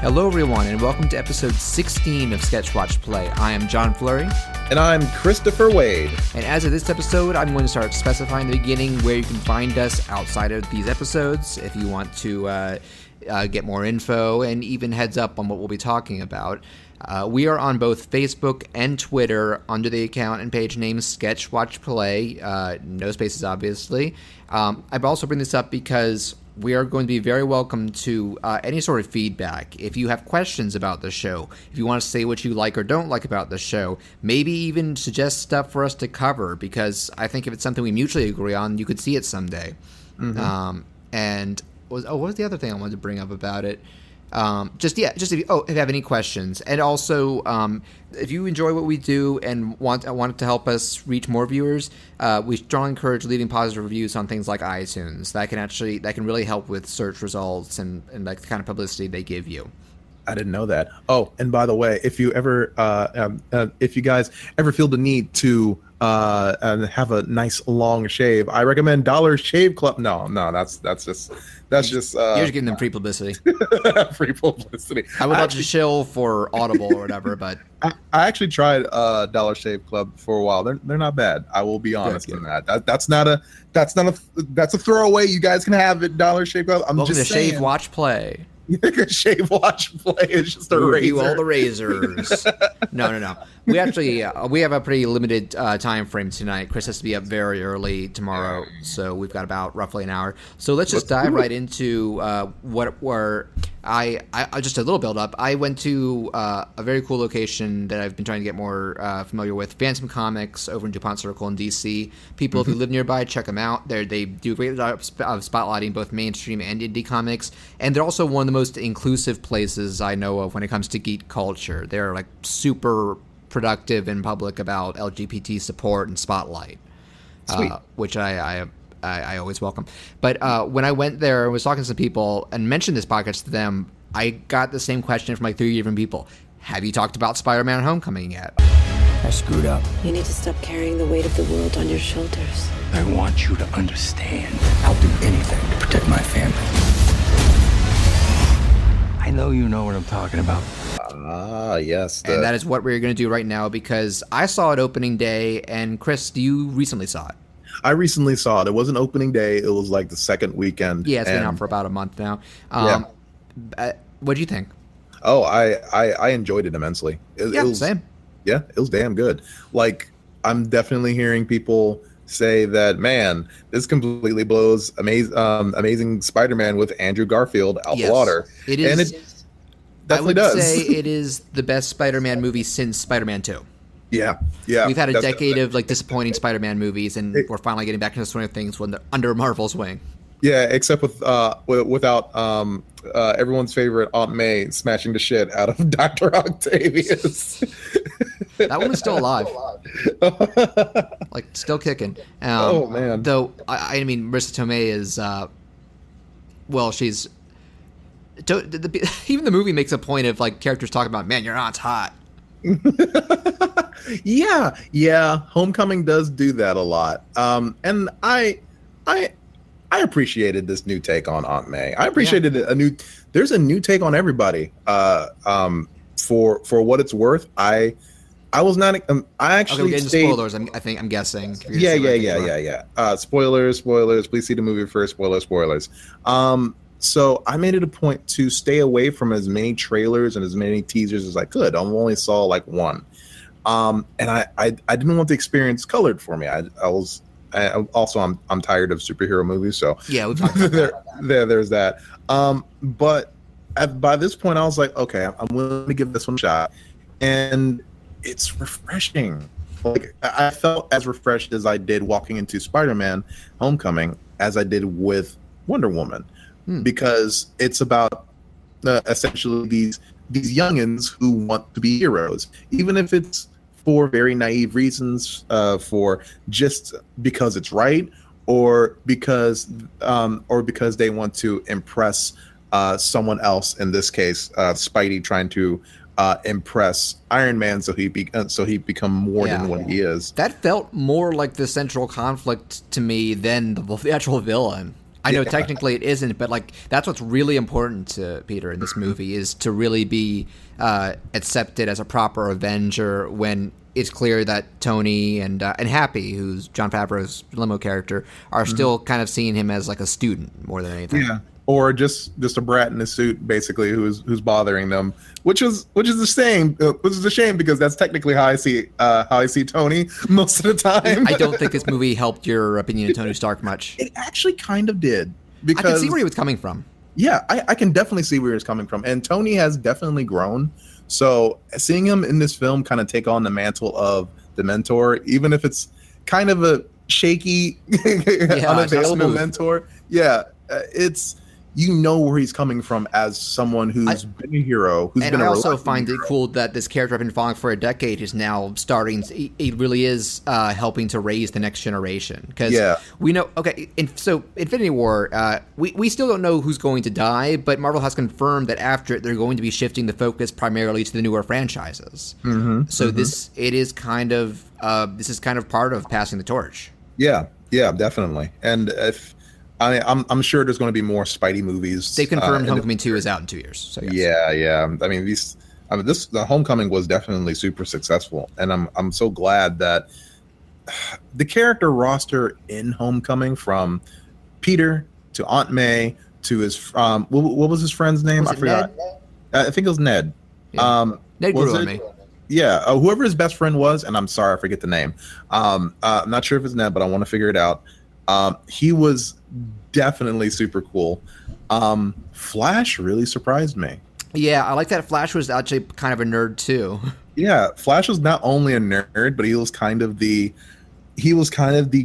Hello everyone, and welcome to episode 16 of Sketch Watch Play. I am John Fleury. And I'm Christopher Wade. And as of this episode, I'm going to start specifying the beginning where you can find us outside of these episodes if you want to get more info and even heads up on what we'll be talking about. We are on both Facebook and Twitter under the account and page name Sketch Watch Play. No spaces, obviously. I've also bring this up because we are going to be very welcome to any sort of feedback. If you have questions about the show, if you want to say what you like or don't like about the show, maybe even suggest stuff for us to cover, because I think if it's something we mutually agree on, you could see it someday. Mm-hmm. What was the other thing I wanted to bring up about it? Just if you have any questions, and also if you enjoy what we do and want it to help us reach more viewers, we strongly encourage leaving positive reviews on things like iTunes. That can really help with search results and like the kind of publicity they give you. I didn't know that. Oh, and by the way, if you guys ever feel the need to have a nice long shave, I recommend Dollar Shave Club. No, that's just you're just giving them free publicity. Free publicity. I would love to shill for Audible or whatever, but I actually tried Dollar Shave Club for a while. They're not bad. I will be honest in that. That's a throwaway. You guys can have it. Dollar Shave Club. I'm welcome just to saying. Shave Watch Play. You think a Shave Watch Play is just a razor? Review all the razors. No. We actually we have a pretty limited time frame tonight. Chris has to be up very early tomorrow, so we've got about roughly an hour. So let's just dive right into what were I just a little build up. I went to a very cool location that I've been trying to get more familiar with. Phantom Comics over in DuPont Circle in DC. People, if you live nearby, check them out. They do a great job of spotlighting both mainstream and indie comics, and they're also one of the most inclusive places I know of when it comes to geek culture. They're like super productive in public about LGBT support and spotlight, which I always welcome. But when I went there and was talking to some people and mentioned this podcast to them, I got the same question from like 3 different people. Have you talked about Spider-Man Homecoming yet? I screwed up. You need to stop carrying the weight of the world on your shoulders. I want you to understand. I'll do anything to protect my family. I know you know what I'm talking about. Ah, yes. And that is what we're going to do right now, because I saw it opening day, and Chris, you recently saw it. I recently saw it. It wasn't opening day. It was like the second weekend. Yeah, it's been out for about a month now. What'd you think? Oh, I enjoyed it immensely. Same. Yeah, it was damn good. Like, I'm definitely hearing people say that, man, this completely blows Amazing Spider-Man with Andrew Garfield out the water. It is. And it definitely does. I would say it is the best Spider-Man movie since Spider-Man 2. Yeah. We've had a decade of like disappointing Spider-Man movies, and we're finally getting back into the swing of things when they're under Marvel's wing. Yeah, except without everyone's favorite Aunt May smashing the shit out of Dr. Octavius. That woman's still alive. Like, still kicking. Oh, man. Though, I mean, Marissa Tomei is, she's... Even the movie makes a point of, like, characters talking about, man, your aunt's hot. Yeah. Homecoming does do that a lot. And I appreciated this new take on Aunt May. I appreciated there's a new take on everybody. For what it's worth, I was not. I actually getting spoilers. I'm guessing. Yeah. Spoilers. Please see the movie first. Spoilers. So I made it a point to stay away from as many trailers and as many teasers as I could. I only saw like one, and I didn't want the experience colored for me. I'm tired of superhero movies, so yeah, we've talked about there's that. But by this point, I was like, okay, I'm willing to give this one a shot, and it's refreshing. Like, I felt as refreshed as I did walking into Spider-Man Homecoming as I did with Wonder Woman, because it's about essentially these youngins who want to be heroes, even if it's for very naive reasons, for just because it's right, or because they want to impress someone else. In this case, Spidey trying to impress Iron Man so he become more than what he is. That felt more like the central conflict to me than the actual villain. I know technically it isn't, but like that's what's really important to Peter in this movie is to really be accepted as a proper Avenger when it's clear that Tony and Happy, who's Jon Favreau's limo character, are still kind of seeing him as like a student more than anything. Yeah, or just a brat in a suit, basically, who's bothering them, which is a shame. Which is a shame because that's technically how I see Tony most of the time. I don't think this movie helped your opinion of Tony Stark much. It actually kind of did. Because I can see where he was coming from. Yeah, I can definitely see where he was coming from, and Tony has definitely grown. So seeing him in this film kind of take on the mantle of the mentor, even if it's kind of a shaky, unavailable mentor, it's where he's coming from as someone who's been a hero. And I also find it cool that this character I've been following for a decade is now starting. He really is helping to raise the next generation because we know. Okay, so Infinity War, we still don't know who's going to die, but Marvel has confirmed that after it, they're going to be shifting the focus primarily to the newer franchises. So this is kind of part of passing the torch. Yeah, definitely. And if I'm sure there's going to be more Spidey movies. They confirmed Homecoming 2 is out in 2 years. So yes. Yeah. I mean, the Homecoming was definitely super successful, and I'm so glad that the character roster in Homecoming, from Peter to Aunt May to his what was his friend's name? I forgot. I think it was Ned. Yeah. Ned grew on me. Yeah, whoever his best friend was, and I'm sorry I forget the name. I'm not sure if it's Ned, but I want to figure it out. He was definitely super cool. Flash really surprised me. Yeah, I like that Flash was actually kind of a nerd too. Yeah, Flash was not only a nerd, but he was kind of the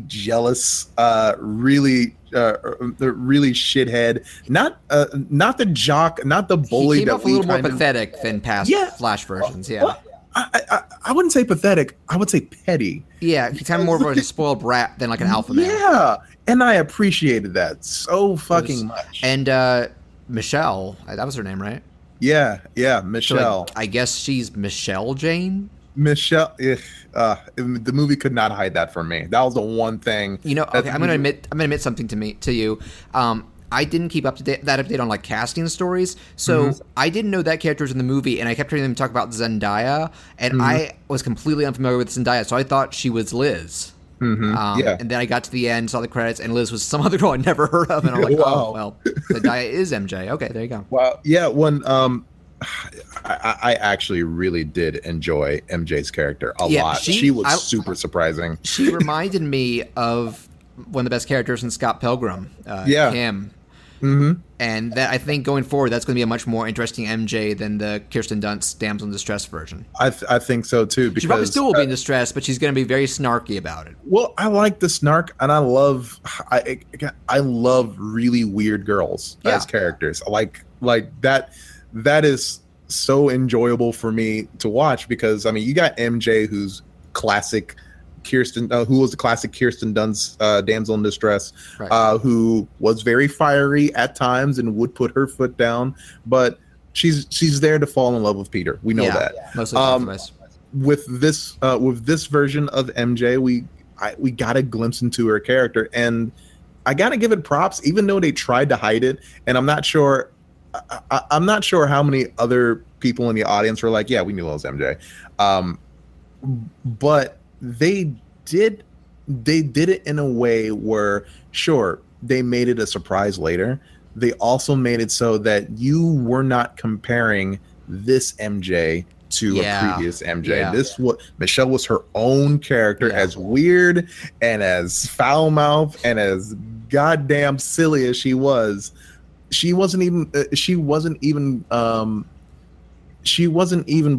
jealous, really shithead. Not the jock, not the bully. He came off a little more pathetic than past Flash versions. Yeah. Well, I wouldn't say pathetic. I would say petty. Yeah, he's kind of more of a spoiled brat than like an alpha male. Yeah, and I appreciated that so fucking much. And Michelle, that was her name, right? Yeah, Michelle. So, like, I guess she's Michelle Jane. Michelle, the movie could not hide that from me. That was the one thing. Okay, I'm gonna admit something to you. I didn't keep up to date on like casting stories, so I didn't know that character was in the movie, and I kept hearing them talk about Zendaya, and I was completely unfamiliar with Zendaya, so I thought she was Liz. And then I got to the end, saw the credits, and Liz was some other girl I'd never heard of, and I'm like, oh well, Zendaya is MJ. Okay, there you go. Well, yeah, when I actually really did enjoy MJ's character a lot. She was super surprising. She reminded me of one of the best characters in Scott Pilgrim. Him. And that, I think going forward, that's going to be a much more interesting MJ than the Kirsten Dunst Damsel in Distress version. I think so too. Because she probably still will be in distress, but she's going to be very snarky about it. Well, I like the snark, and I love really weird girls as characters. Like that. That is so enjoyable for me to watch because I mean, you got MJ, who's classic. Who was the classic Kirsten Dunst damsel in distress, who was very fiery at times and would put her foot down, but she's there to fall in love with Peter. We know that. With this version of MJ, we got a glimpse into her character, and I gotta give it props, even though they tried to hide it. And I'm not sure how many other people in the audience were like, "Yeah, we knew it was MJ," but they did it in a way where, sure, they made it a surprise later. They also made it so that you were not comparing this MJ to a previous MJ. Michelle was her own character, as weird and as foul-mouthed and as goddamn silly as she was. She wasn't even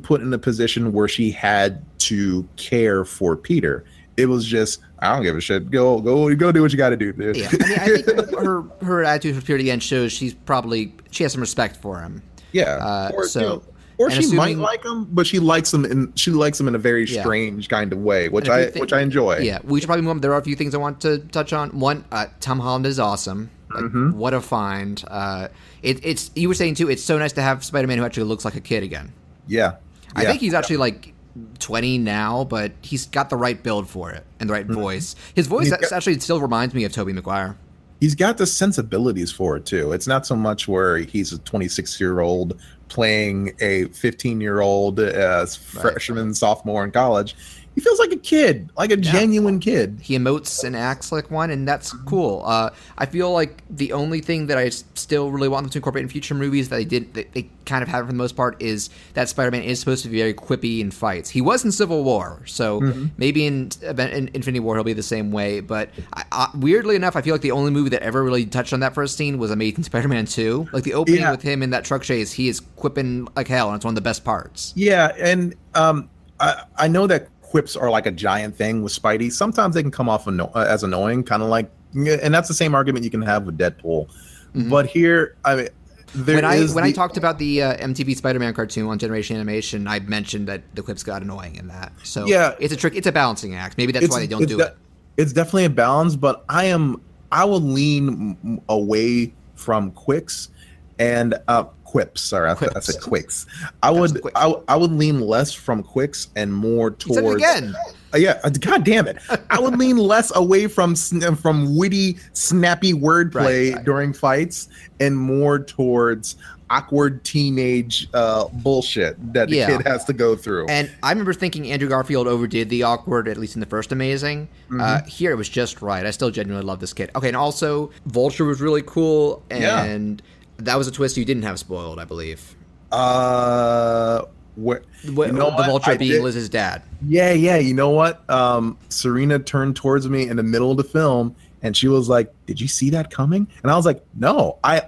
put in a position where she had to care for Peter. It was just, I don't give a shit. Go do what you got to do, dude. Yeah, I mean, I think her attitude for Peter at the end shows she has some respect for him. Yeah, or she might like him, but she likes him in a very strange kind of way, which I enjoy. Yeah, we should probably move on. There are a few things I want to touch on. One, Tom Holland is awesome. Like, what a find! It's you were saying too. It's so nice to have Spider-Man who actually looks like a kid again. Yeah, I think he's actually like 20 now, but he's got the right build for it and the right voice. His voice actually still reminds me of Tobey Maguire. he's got the sensibilities for it too. It's not so much where he's a 26-year-old playing a 15-year-old freshman, sophomore in college. He feels like a kid, like a genuine kid. He emotes and acts like one, and that's cool. I feel like the only thing that I still really want them to incorporate in future movies that they kind of have for the most part is that Spider-Man is supposed to be very quippy in fights. He was in Civil War, so maybe in Infinity War he'll be the same way. But weirdly enough, I feel like the only movie that ever really touched on that first scene was Amazing Spider-Man 2. Like the opening with him in that truck chase, he is quipping like hell, and it's one of the best parts. Yeah, and I know that quips are like a giant thing with Spidey. Sometimes they can come off as annoying, kind of like, and that's the same argument you can have with Deadpool. But here, I mean, when I talked about the MTV Spider-Man cartoon on Generation Animation, I mentioned that the quips got annoying in that. So yeah, it's a trick. It's a balancing act. Maybe that's why they don't do it. It's definitely a balance, but I will lean away from quips and quips. Sorry, I said quicks. I would lean less from quicks and more towards. You said it again. God damn it! I would lean less away from witty, snappy wordplay during fights, and more towards awkward teenage bullshit that the kid has to go through. And I remember thinking Andrew Garfield overdid the awkward, at least in the first Amazing. Here it was just right. I still genuinely love this kid. Okay, and also Vulture was really cool, and that was a twist you didn't have spoiled, I believe. The Vulture being Liz's dad. Yeah. You know what? Serena turned towards me in the middle of the film, and she was like, "Did you see that coming?" And I was like, "No, I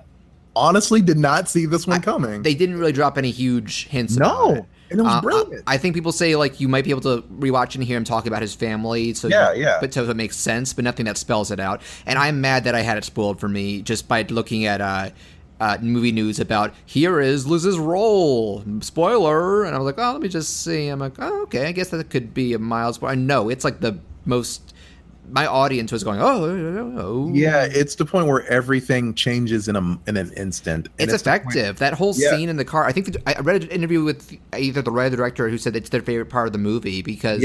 honestly did not see this one coming." They didn't really drop any huge hints. About it. And it was brilliant. I think people say like you might be able to rewatch and hear him talk about his family. So but so it makes sense, but nothing that spells it out. And I'm mad that I had it spoiled for me just by looking at movie news about here is Liz's role, spoiler, and I was like, oh, let me just see. I'm like, oh, okay, I guess that could be a mild spoiler. No, it's like the most. My audience was going, oh. Yeah, it's the point where everything changes in an instant. It's effective. That whole scene in the car. I think I read an interview with either the writer or the director who said it's their favorite part of the movie because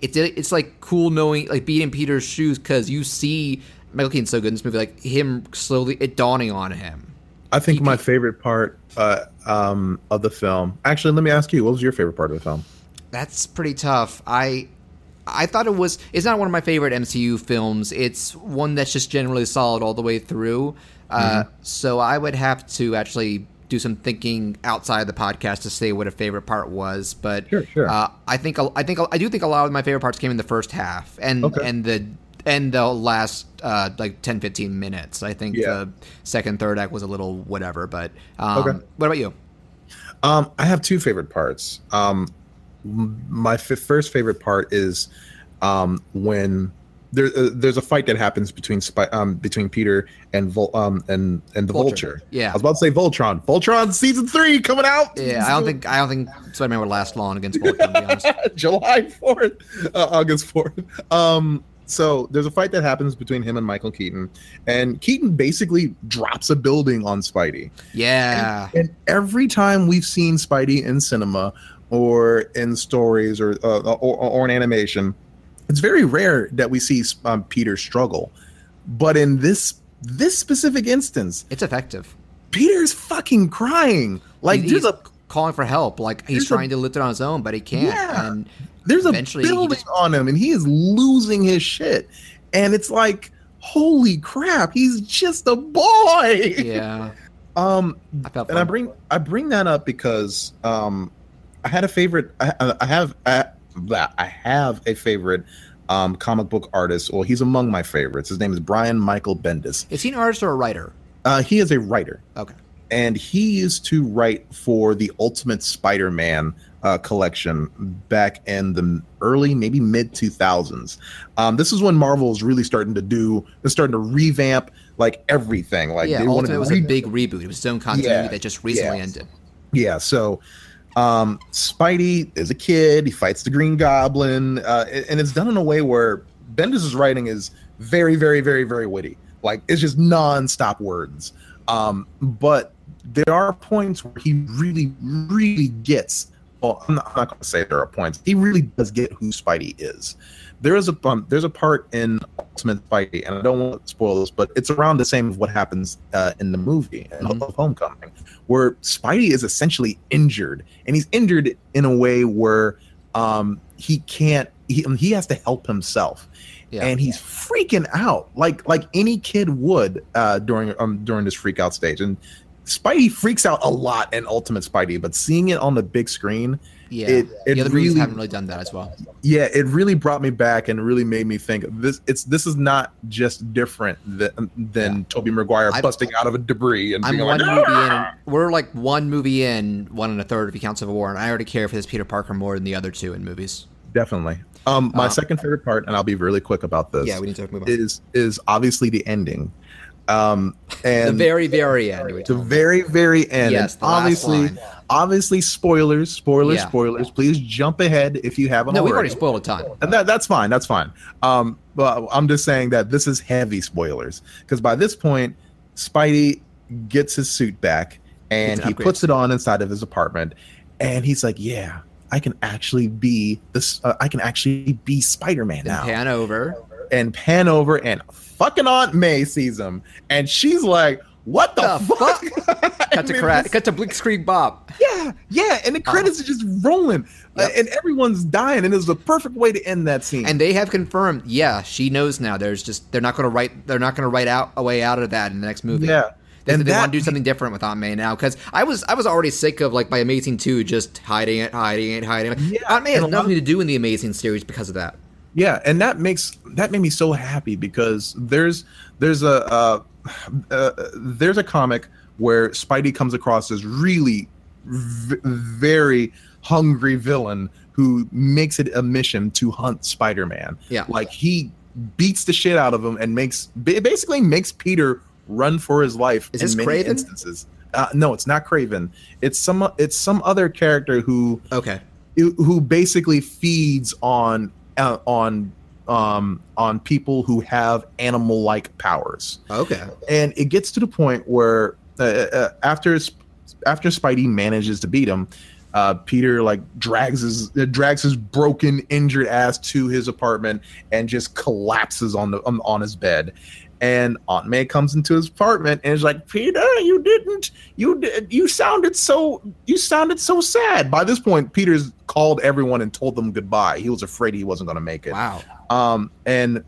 it's like cool knowing, like being in Peter's shoes because you see Michael Keaton's so good in this movie, like him slowly it dawning on him. I think my favorite part of the film. Actually, let me ask you, what was your favorite part of the film? That's pretty tough. I thought it's not one of my favorite MCU films. It's one that's just generally solid all the way through. So I would have to actually do some thinking outside the podcast to say what a favorite part was. But sure. I do think a lot of my favorite parts came in the first half and the last like 10-15 minutes. I think the second, third act was a little whatever. But what about you? I have two favorite parts. My first favorite part is when there's a fight that happens between Peter and the Vulture. Yeah, I was about to say Voltron. Voltron season 3 coming out. Yeah, I don't think Spider-Man would last long against Voltron. To be honest. July 4th, August 4th. So there's a fight that happens between him and Michael Keaton, and Keaton basically drops a building on Spidey. Yeah, and every time we've seen Spidey in cinema or in stories or in animation, it's very rare that we see Peter struggle. But in this specific instance, it's effective. Peter's fucking crying. Like he's calling for help. Like he's trying to lift it on his own, but he can't. Yeah. And there's a building on him, and he is losing his shit. And it's like, holy crap, he's just a boy. Yeah. I bring that up because I had a favorite. I have a favorite comic book artist. Well, he's among my favorites. His name is Brian Michael Bendis. Is he an artist or a writer? He is a writer. Okay. And he used to write for the Ultimate Spider-Man collection back in the early, maybe mid 2000s. This is when Marvel was really starting to revamp like everything. Like Ultimate was a big reboot. It was its own continuity that just recently ended. Yeah. So Spidey is a kid. He fights the Green Goblin, and it's done in a way where Bendis' writing is very, very, very, very witty. Like it's just non-stop words. But there are points where he really, really gets well, I'm not going to say there are points. He really does get who Spidey is. There's a part in Ultimate Spidey, and I don't want to spoil this, but it's around the same of what happens in the movie of Homecoming, where Spidey is essentially injured, and he's injured in a way where he can't. He has to help himself. Yeah. And he's freaking out like any kid would during this freak out stage. And Spidey freaks out a lot in Ultimate Spidey, but seeing it on the big screen, the other movies haven't really done that as well. Yeah, it really brought me back and really made me think this is not just different than Tobey Maguire busting out of a debris and being like, movie in. We're like one movie in, 1 1/3 if you count Civil War, and I already care for this Peter Parker more than the other two in movies. Definitely. My second favorite part, and I'll be really quick about this. Yeah, we need to move on. Is obviously the ending. And the very, very end. The very, very end. Yes, the obviously, spoilers. Please jump ahead if you haven't. No, we've already spoiled a ton. And that's fine. But I'm just saying that this is heavy spoilers because by this point, Spidey gets his suit back and he puts it on inside of his apartment, and he's like, "Yeah, I can actually be this. I can actually be Spider-Man now." Pan over, and fucking Aunt May sees him, and she's like, "What the fuck?" Cut to Blitzkrieg Bob. Yeah, and the credits are just rolling, and everyone's dying, and it was the perfect way to end that scene. And they have confirmed, she knows now. They're not going to write out a way out of that in the next movie. Yeah. They want to do something different with Aunt May now, because I was already sick of like by Amazing 2 just hiding it. Yeah, Aunt May has nothing to do in the Amazing series because of that. Yeah, and that made me so happy because there's a comic where Spidey comes across this really very hungry villain who makes it a mission to hunt Spider-Man. Yeah, like he beats the shit out of him and basically makes Peter run for his life in many instances. No, it's not Craven. It's some other character who basically feeds on people who have animal-like powers. Okay. And it gets to the point where after Spidey manages to beat him, Peter like drags his broken, injured ass to his apartment and just collapses on his bed. And Aunt May comes into his apartment and is like, "Peter, you sounded so sad." By this point, Peter's called everyone and told them goodbye. He was afraid he wasn't going to make it. Wow. And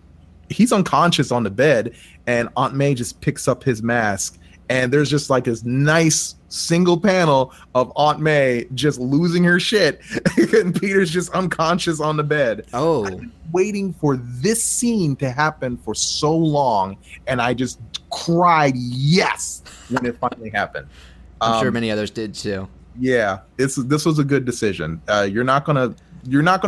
he's unconscious on the bed, and Aunt May just picks up his mask, and there's just like this nice single panel of Aunt May just losing her shit, and Peter's just unconscious on the bed. Oh. I've been waiting for this scene to happen for so long, and I just cried yes when it finally happened. I'm sure many others did too. Yeah, this was a good decision. You're not gonna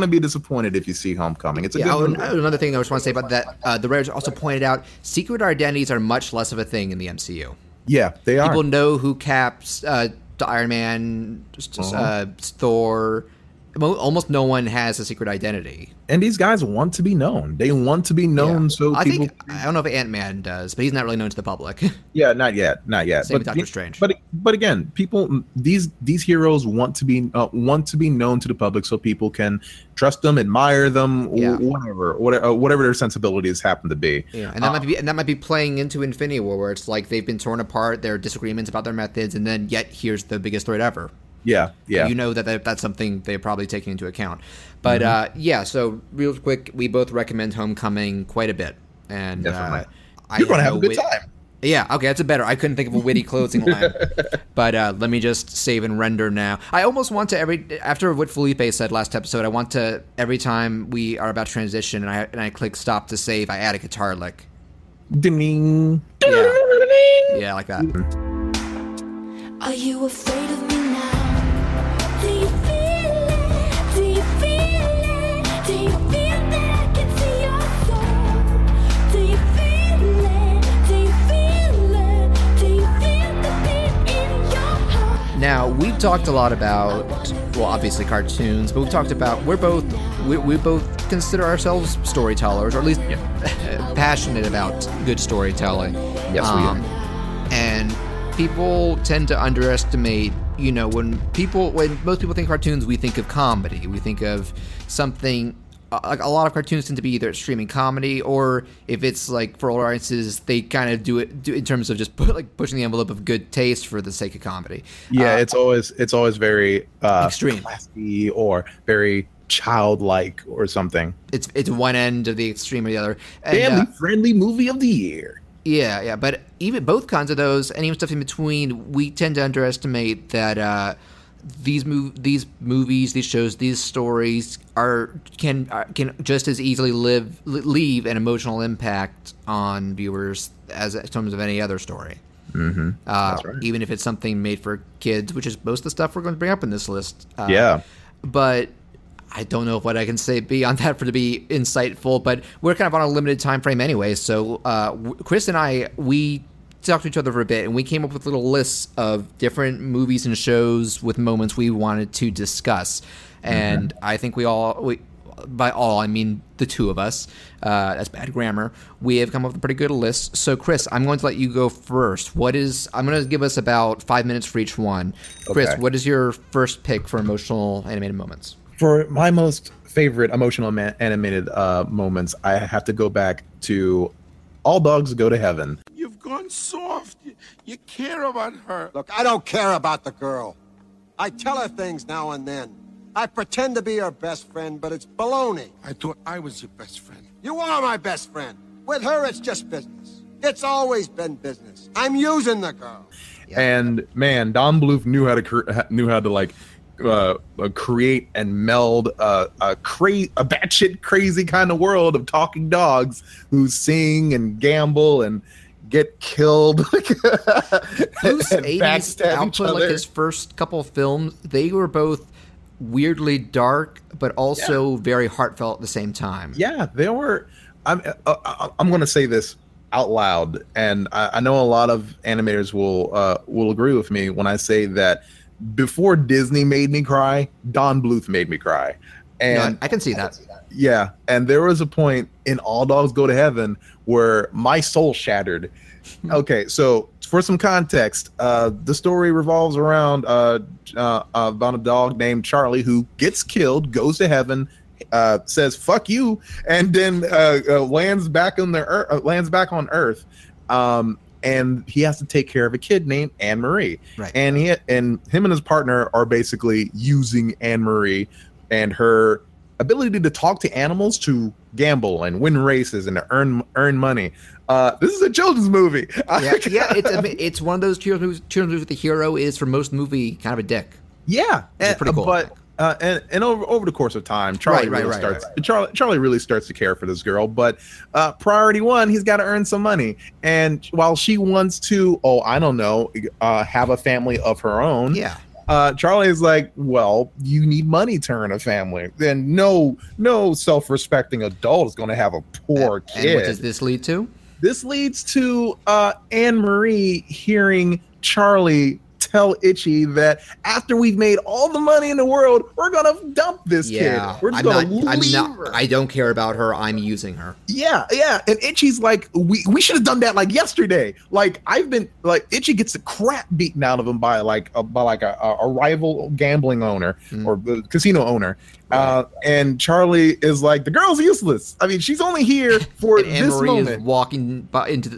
be disappointed if you see Homecoming. It's a good movie. Another thing I just want to say about that, the writers also pointed out secret identities are much less of a thing in the MCU. Yeah, they are. People know who Cap's, Iron Man, Thor. Almost no one has a secret identity. And these guys want to be known. They want to be known, so I don't know if Ant-Man does, but he's not really known to the public. Yeah, not yet. Same with Doctor Strange. But again, people, these heroes want to be known to the public, so people can trust them, admire them, whatever their sensibilities happen to be. Yeah, and that might be playing into Infinity War, where it's like they've been torn apart, there are disagreements about their methods, and then yet here's the biggest threat ever. Yeah. You know that's something they're probably taking into account. But so real quick, we both recommend Homecoming quite a bit. And definitely. You're going to have a good time. Yeah, okay, that's better. I couldn't think of a witty closing line. But let me just save and render now. I almost want to, after what Felipe said last episode, I want to, every time we are about to transition and I click stop to save, I add a guitar lick. Ding. Yeah, like that. Are you afraid of me now? Do you feel it? Do you feel it? Do you feel that I can see your soul? Do you feel it? Do you feel it? Do you feel the beat in your heart? Now, we've talked a lot about, well, obviously cartoons, but we've talked about, we both consider ourselves storytellers, or at least passionate about good storytelling. Yes, we are. And people tend to underestimate when most people think cartoons, we think of comedy. We think of something. Like a lot of cartoons tend to be either extreme comedy, or if it's like for older audiences, they kind of do it in terms of just pushing the envelope of good taste for the sake of comedy. Yeah, it's always very extreme, classy, or very childlike or something. It's one end of the extreme or the other. And, Family friendly movie of the year. Yeah, but even both kinds of those, and even stuff in between, we tend to underestimate that these movies, these shows, these stories can just as easily leave an emotional impact on viewers as in terms of any other story. Mm-hmm. That's right. Even if it's something made for kids, which is most of the stuff we're going to bring up in this list. But I don't know what I can say beyond that to be insightful, but we're kind of on a limited time frame anyway. So Chris and we talked to each other for a bit, and we came up with little lists of different movies and shows with moments we wanted to discuss. And I think by all, I mean the two of us, that's bad grammar, we have come up with a pretty good list. So Chris, I'm going to let you go first. I'm going to give us about 5 minutes for each one. Chris, Okay. what is your first pick for emotional animated moments? For my most favorite emotional animated moments, I have to go back to All Dogs Go to Heaven. You've gone soft. You care about her. Look, I don't care about the girl. I tell her things now and then. I pretend to be her best friend, but it's baloney. I thought I was your best friend. You are my best friend. With her, it's just business. It's always been business. I'm using the girl. And man, Don Bluth knew how to create and meld a batshit crazy kind of world of talking dogs who sing and gamble and get killed. Bluth's and 80s backstab each output, like other. his first couple of films, they were both weirdly dark, but also very heartfelt at the same time. Yeah, they were. I'm going to say this out loud, and I know a lot of animators will agree with me when I say that before Disney made me cry, Don Bluth made me cry. And I can see that. Yeah, and there was a point in All Dogs Go to Heaven where my soul shattered. Okay, so for some context, the story revolves around about a dog named Charlie who gets killed, goes to heaven, says "fuck you," and then lands back on Earth. And he has to take care of a kid named Anne Marie. Right. And him and his partner are basically using Anne Marie and her ability to talk to animals to gamble and win races and to earn money. This is a children's movie. It's one of those children's movies where the hero is, for most movie, kind of a dick. Yeah, It's pretty cool. But and over the course of time, Charlie really starts to care for this girl. But priority one, he's got to earn some money. And while she wants to, have a family of her own. Yeah. Charlie is like, well, you need money to earn a family. Then no self-respecting adult is going to have a poor kid. And what does this lead to? This leads to Anne Marie hearing Charlie tell Itchy that after we've made all the money in the world, we're gonna dump this kid. We're just gonna leave her. I don't care about her. I'm using her. Yeah. And Itchy's like, we should have done that like yesterday. Like Itchy gets the crap beaten out of him by a rival gambling owner or casino owner. And Charlie is like, the girl's useless. I mean, she's only here for and Anne this Marie moment. is walking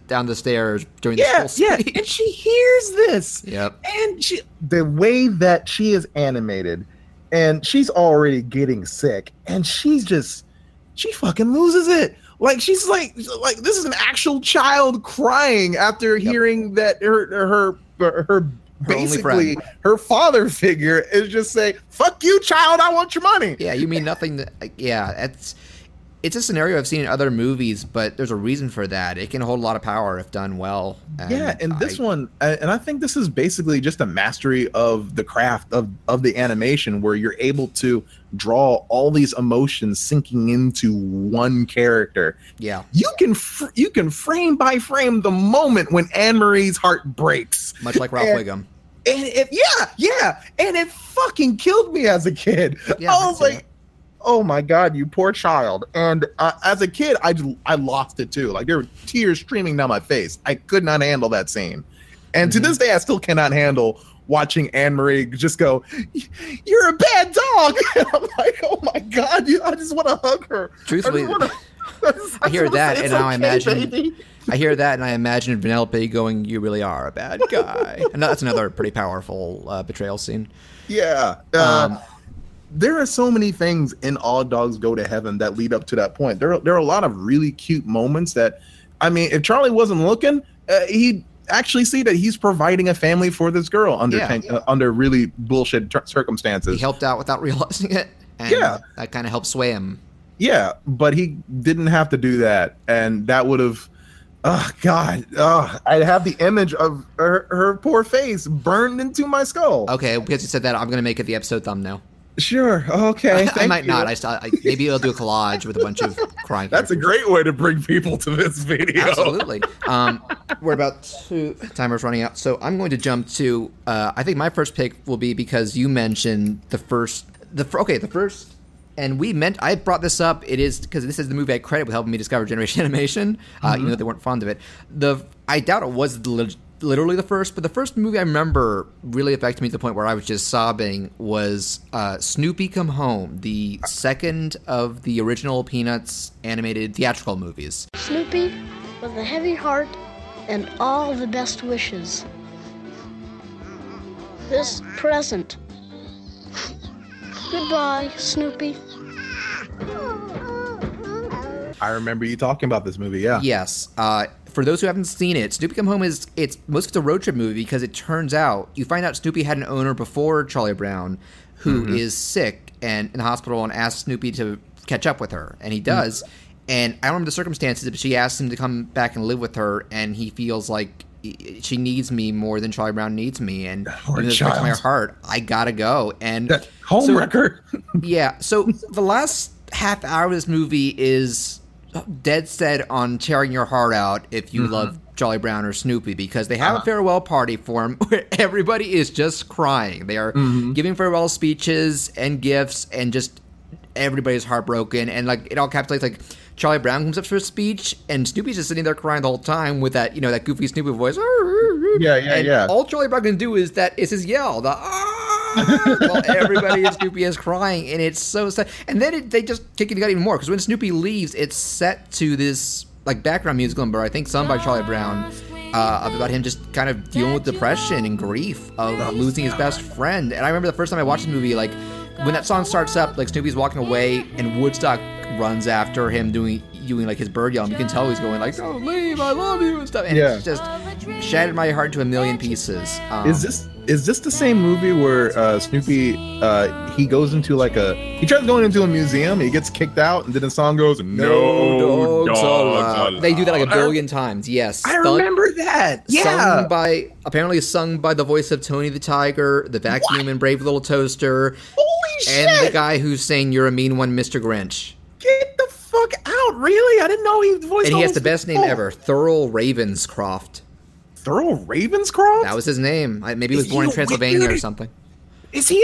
down the stairs during this whole speech. And she hears this. Yep. And the way that she is animated, and she's already getting sick, and she fucking loses it. Like she's like this is an actual child crying after hearing that her basically her father figure is just saying, "Fuck you, child! I want your money." Yeah, you mean nothing. It's a scenario I've seen in other movies, but there's a reason for that. It can hold a lot of power if done well. And this one, and I think this is basically just a mastery of the craft of the animation, where you're able to draw all these emotions sinking into one character. Yeah, you can frame by frame the moment when Anne Marie's heart breaks, much like Ralph Wiggum. And and it fucking killed me as a kid. Yeah, I was like, oh my God, you poor child. And as a kid, I lost it too. Like there were tears streaming down my face. I could not handle that scene. And to this day, I still cannot handle watching Anne Marie just go, "You're a bad dog." And I'm like, "Oh my god, I just want to hug her." Truthfully, I hear that, and now I imagine. I hear that, and I imagine Vanellope going, "You really are a bad guy." And that's another pretty powerful betrayal scene. Yeah. There are so many things in All Dogs Go to Heaven that lead up to that point. There are a lot of really cute moments that, I mean, if Charlie wasn't looking, he'd actually see that he's providing a family for this girl under really bullshit circumstances. He helped out without realizing it. And that kind of helped sway him. Yeah, but he didn't have to do that, and that would have. Oh God! I have the image of her poor face burned into my skull. Okay, because you said that, I'm going to make it the episode thumbnail. Sure. Okay. I might not. Maybe I'll do a collage with a bunch of crying. That's a great way to bring people to this video. Absolutely. We're about timer's running out, so I'm going to jump to. I think my first pick will be because you mentioned the first. And I brought this up. It is because this is the movie I credit with helping me discover Generation Animation, even though they weren't fond of it. I doubt it was literally the first, but the first movie I remember really affected me to the point where I was just sobbing was Snoopy Come Home, the second of the original Peanuts animated theatrical movies. Snoopy with a heavy heart and all the best wishes. This present. Goodbye, Snoopy. I remember you talking about this movie, yeah. Yes. For those who haven't seen it, Snoopy Come Home it's most of it's a road trip movie because it turns out you find out Snoopy had an owner before Charlie Brown who is sick and in the hospital and asks Snoopy to catch up with her, and he does. And I don't remember the circumstances, but she asks him to come back and live with her, and he feels like she needs me more than Charlie Brown needs me, and when it breaks my heart, I gotta go. And that homewrecker. Yeah. So the last half hour of this movie is dead set on tearing your heart out if you love Charlie Brown or Snoopy, because they have a farewell party for him where everybody is just crying. They are giving farewell speeches and gifts, and just everybody's heartbroken. And like it all encapsulates like Charlie Brown comes up for a speech, and Snoopy's just sitting there crying the whole time with that, that goofy Snoopy voice. Yeah. All Charlie Brown can do is his yell, while everybody in Snoopy is crying, and it's so sad. And then they just kick it even more, because when Snoopy leaves, it's set to this like background musical number, I think sung by Charlie Brown, about him just kind of dealing with depression and grief of losing his best friend. And I remember the first time I watched the movie, like when that song starts up, like Snoopy's walking away, and Woodstock runs after him doing like his bird yell. You can tell he's going like, "Don't leave, I love you," and stuff. And it's just shattered my heart to a million pieces. Is this the same movie where Snoopy he goes into he tries going into a museum, he gets kicked out, and then the song goes, "No dogs allowed." They do that like a billion times. Yes, I remember that. Yeah, apparently sung by the voice of Tony the Tiger, the Vacuum and Brave Little Toaster. Holy shit! And the guy who's saying "You're a Mean One, Mr. Grinch." Get the fuck out! Really? I didn't know he voiced. And he has the best name ever, Thurl Ravenscroft. Thurl Ravenscroft? That was his name. Maybe he was born in Transylvania or something. Is he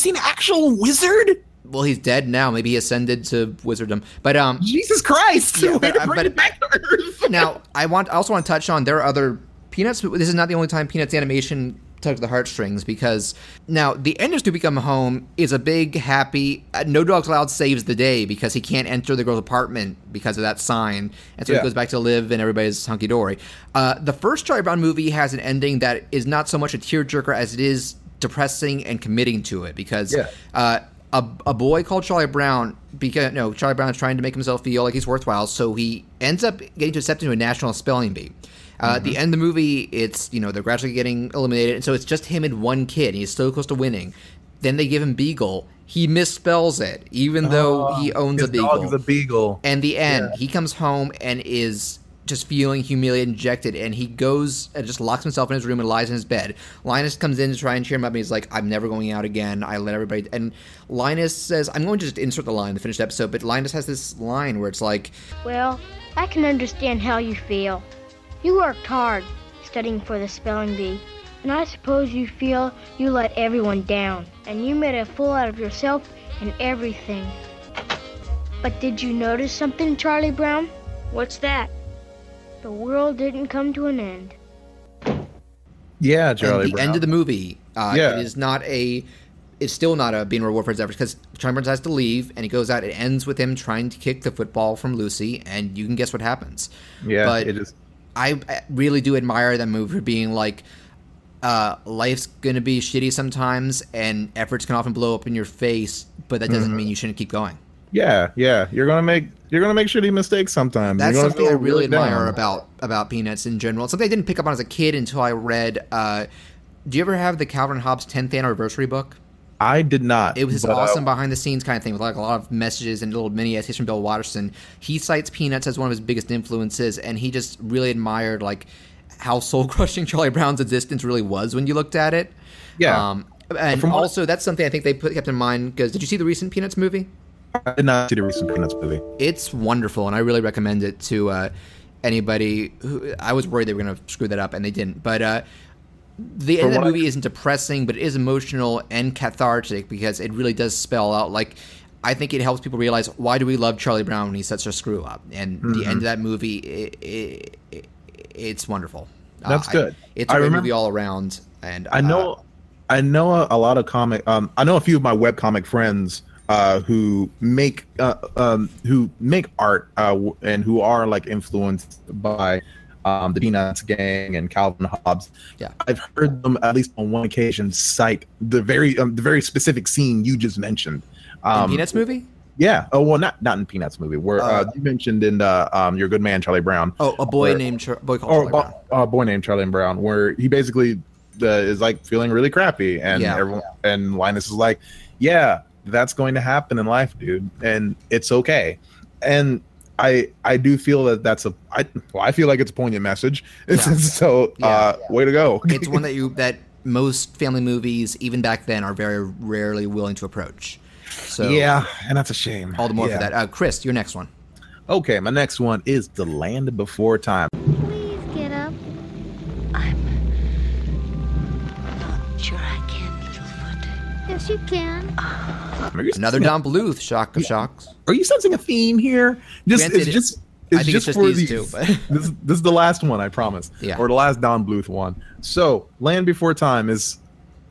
an actual wizard? Well, he's dead now. Maybe he ascended to wizardom. But Jesus Christ! Yeah, Way to bring it back to Earth. Now, I also want to touch on there are other Peanuts. This is not the only time Peanuts animation tugs the heartstrings, because now the end of Snoopy Come Home is a big happy No Dogs Allowed saves the day because he can't enter the girl's apartment because of that sign, and so he goes back to live and everybody's hunky-dory. The first Charlie Brown movie has an ending that is not so much a tearjerker as it is depressing and committing to it, because a boy called Charlie Brown, Charlie Brown is trying to make himself feel like he's worthwhile, so he ends up getting accepted into a national spelling bee. At the end of the movie, it's, they're gradually getting eliminated, and so it's just him and one kid, and he's so close to winning. Then they give him Beagle. He misspells it, even though he owns a Beagle. His dog is a Beagle. And the end, he comes home and is just feeling humiliated and dejected, and he goes and just locks himself in his room and lies in his bed. Linus comes in to try and cheer him up, and he's like, "I'm never going out again. I let everybody..." And Linus says, I'm going to just insert the line, the finished episode, but Linus has this line where it's like, "Well, I can understand how you feel. You worked hard studying for the spelling bee, and I suppose you feel you let everyone down, and you made a fool out of yourself and everything. But did you notice something, Charlie Brown?" "What's that?" "The world didn't come to an end." Yeah, Charlie And the Brown. end of the movie, Yeah. it is not a. It's still not a being reward for his efforts because Charlie Brown has to leave and he goes out. It ends with him trying to kick the football from Lucy, and you can guess what happens. Yeah, but it is. I really do admire that movie for being like, life's gonna be shitty sometimes, and efforts can often blow up in your face, but that doesn't mean you shouldn't keep going. Yeah, you're gonna make shitty mistakes sometimes. That's You're gonna something I feel really down. admire about Peanuts in general. It's something I didn't pick up on as a kid until I read. Do you ever have the Calvin and Hobbes 10th anniversary book? I did not. It was this but, awesome behind the scenes kind of thing with like a lot of messages and little mini essays from Bill Watterson. He cites Peanuts as one of his biggest influences, and he just really admired like how soul crushing Charlie Brown's existence really was when you looked at it. Yeah. And also that's something I think they kept in mind because did you see the recent Peanuts movie? I did not see the recent Peanuts movie. It's wonderful, and I really recommend it to anybody who I was worried they were going to screw that up, and they didn't. But the end of the movie isn't depressing, but it is emotional and cathartic because it really does spell out, like, I think it helps people realize why do we love Charlie Brown when he's such a screw up. And the end of that movie, it's wonderful. That's good. It's a great movie all around. And I know a lot of comic. I know a few of my webcomic friends who make art and who are like influenced by the Peanuts gang and Calvin Hobbes. Yeah, I've heard them at least on one occasion cite the very specific scene you just mentioned. In Peanuts movie? Yeah. Oh well, not in Peanuts movie. Where you mentioned in Your Good Man Charlie Brown. Oh, a boy named boy called Charlie Brown. A boy named Charlie Brown, where he basically is like feeling really crappy, and everyone and Linus is like, "Yeah, that's going to happen in life, dude, and it's okay." And I do feel that I feel like it's a poignant message. So way to go. It's one that most family movies, even back then, are very rarely willing to approach. So yeah, and that's a shame. All the more for that. Chris, your next one. Okay, my next one is The Land Before Time. Please get up. I'm not sure I can, Littlefoot. Yes, you can. Another Don Bluth shock of shocks. Are you sensing a theme here? I think it's just for these two. But this is the last one, I promise. Yeah. Or the last Don Bluth one. So, Land Before Time is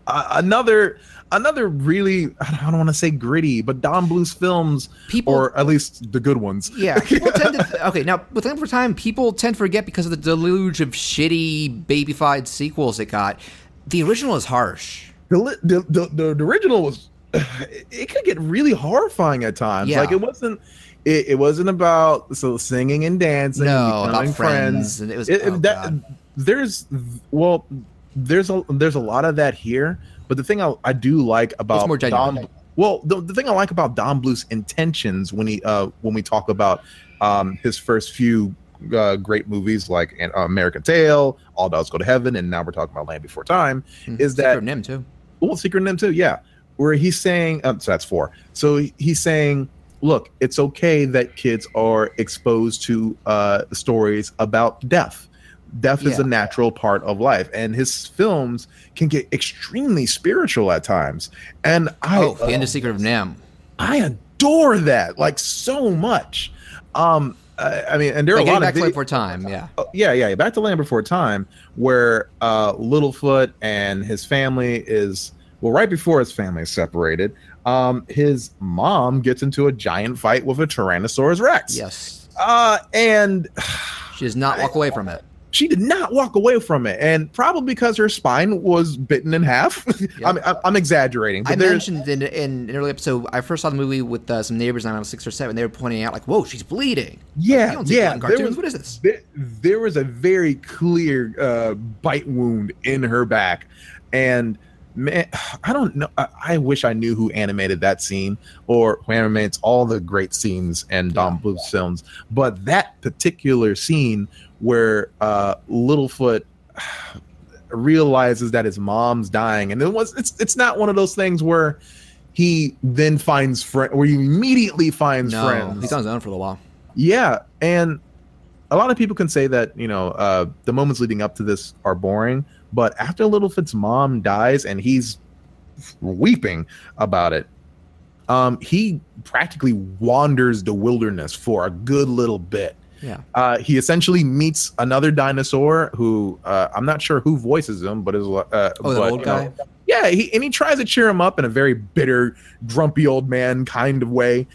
another really, I don't want to say gritty, but Don Bluth's films, or at least the good ones. Yeah, people tend to. Okay, now with Land Before Time, people tend to forget because of the deluge of shitty, babyfied sequels it got. The original is harsh. The original was. It could get really horrifying at times. Yeah. Like it wasn't about singing and dancing. No, and about friends. And it was there's a lot of that here. But the thing I do like about more genuine. the thing I like about Don Bluth's intentions when we talk about his first few great movies like American Tail, All Dogs Go to Heaven, and now we're talking about Land Before Time, is Secret that of Nim too. Well, Secret of Nim too, yeah. Where he's saying, so that's 4. So he's saying, look, it's okay that kids are exposed to stories about death. Death is a natural part of life, and his films can get extremely spiritual at times. And the end of Secret of Nim. I adore that like so much. I mean, and there are a lot back of to Land Before Time, yeah. Yeah, back to Land Before Time, where Littlefoot and his family is. Well, right before his family is separated, his mom gets into a giant fight with a Tyrannosaurus Rex. Yes. And she does not walk away from it. She did not walk away from it, and probably because her spine was bitten in half. Yep. I'm exaggerating. But I mentioned in an early episode, I first saw the movie with some neighbors when I was 6 or 7. They were pointing out, like, whoa, she's bleeding. Yeah, you don't see that in cartoons. What is this? There was a very clear bite wound in her back, and man, I don't know. I wish I knew who animated that scene or who animates all the great scenes in Don Bluth's films. But that particular scene where Littlefoot realizes that his mom's dying, and it's not one of those things where he then finds where he immediately finds friends. He's on his own for a while. Yeah, and a lot of people can say that the moments leading up to this are boring. But after Littlefoot's mom dies and he's weeping about it, he practically wanders the wilderness for a good little bit. He essentially meets another dinosaur who I'm not sure who voices him, but is the old guy. Yeah, he tries to cheer him up in a very bitter, grumpy old man kind of way,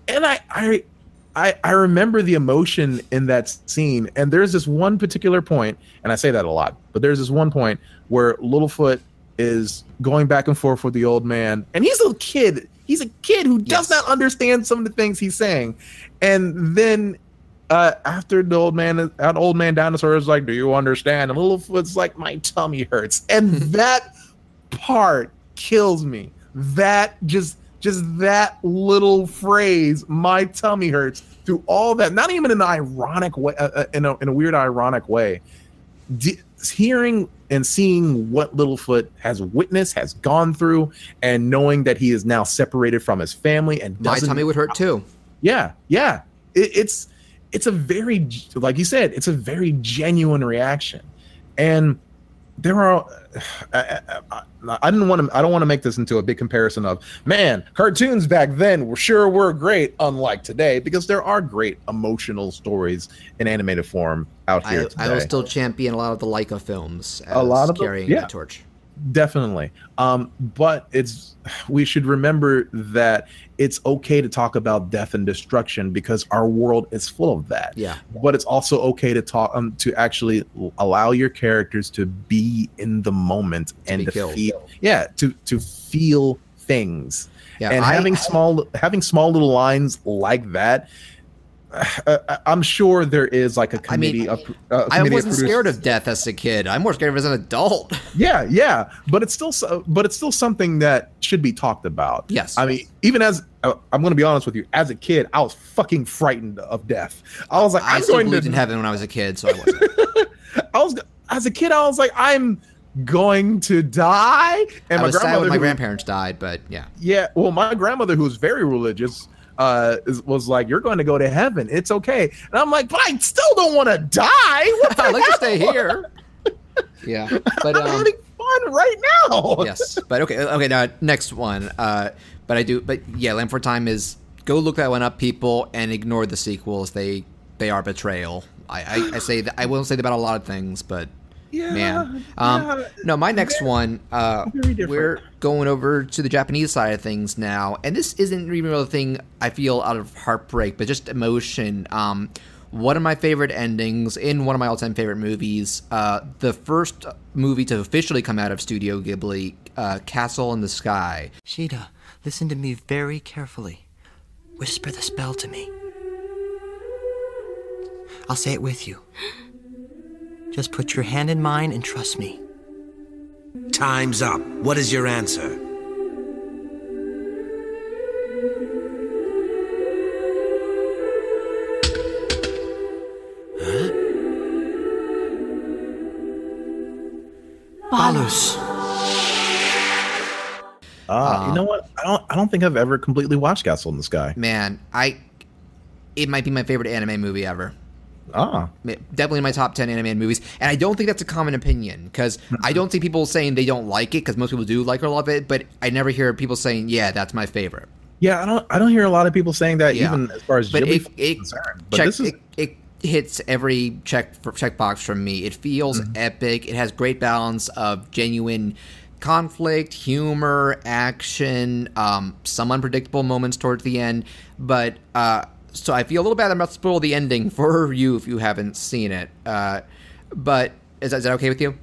and I remember the emotion in that scene. And there's this one particular point, and I say that a lot, but there's this one point where Littlefoot is going back and forth with the old man, and he's a kid. He's a kid who does not understand some of the things he's saying, and then after the old man dinosaur is like, "Do you understand?" and Littlefoot's like, "My tummy hurts," and that part kills me. That just that little phrase, "my tummy hurts," through all that, not even in an ironic way, in a weird ironic way. Hearing and seeing what Littlefoot has witnessed, has gone through, and knowing that he is now separated from his family and my tummy would hurt too. Yeah. It's a very, like you said, it's a very genuine reaction, and there are. I don't want to make this into a big comparison of, man, cartoons back then were great, unlike today, because there are great emotional stories in animated form out here today. I will still champion a lot of the Leica films as a lot of carrying the torch. Definitely. But we should remember that it's okay to talk about death and destruction because our world is full of that. Yeah. But it's also okay to talk to actually allow your characters to be in the moment and to feel. Yeah, to feel things. Yeah, and having small little lines like that. I'm sure there is like a committee. I wasn't scared of death as a kid. I'm more scared of it as an adult. Yeah, but it's still something that should be talked about. Yes, I mean, even as I'm going to be honest with you, as a kid, I was fucking frightened of death. I was like, I still believed in heaven when I was a kid, so I wasn't. As a kid, I was like, I'm going to die. And I was sad when my grandparents died, but yeah. Yeah, well, my grandmother, who was very religious, was like, "You're going to go to heaven. It's okay." And I'm like, "But I still don't want to die. I'd like to stay here." Yeah, but I'm having fun right now. Yes, but okay. Now next one. But yeah, Land for Time is go look that one up, people, and ignore the sequels. They are betrayal. I say that I won't say that about a lot of things, but. Yeah, man. No, my next one, we're going over to the Japanese side of things now. And this isn't even really a thing I feel out of heartbreak, but just emotion. One of my favorite endings in one of my all-time favorite movies, the first movie to officially come out of Studio Ghibli, Castle in the Sky. Shida, listen to me very carefully. Whisper the spell to me. I'll say it with you. Just put your hand in mine and trust me. Time's up. What is your answer? Huh? Balus. You know what? I don't think I've ever completely watched Castle in the Sky. Man, it might be my favorite anime movie ever. Definitely in my top 10 animated movies, and I don't think that's a common opinion because I don't see people saying they don't like it because most people do like or love it, but I never hear people saying, "Yeah, that's my favorite." Yeah, I don't hear a lot of people saying that even as far as Ghibli is concerned. But it hits every checkbox from me. It feels epic. It has great balance of genuine conflict, humor, action, some unpredictable moments towards the end, but. So I feel a little bad I'm about to spoil the ending for you if you haven't seen it. But is that okay with you?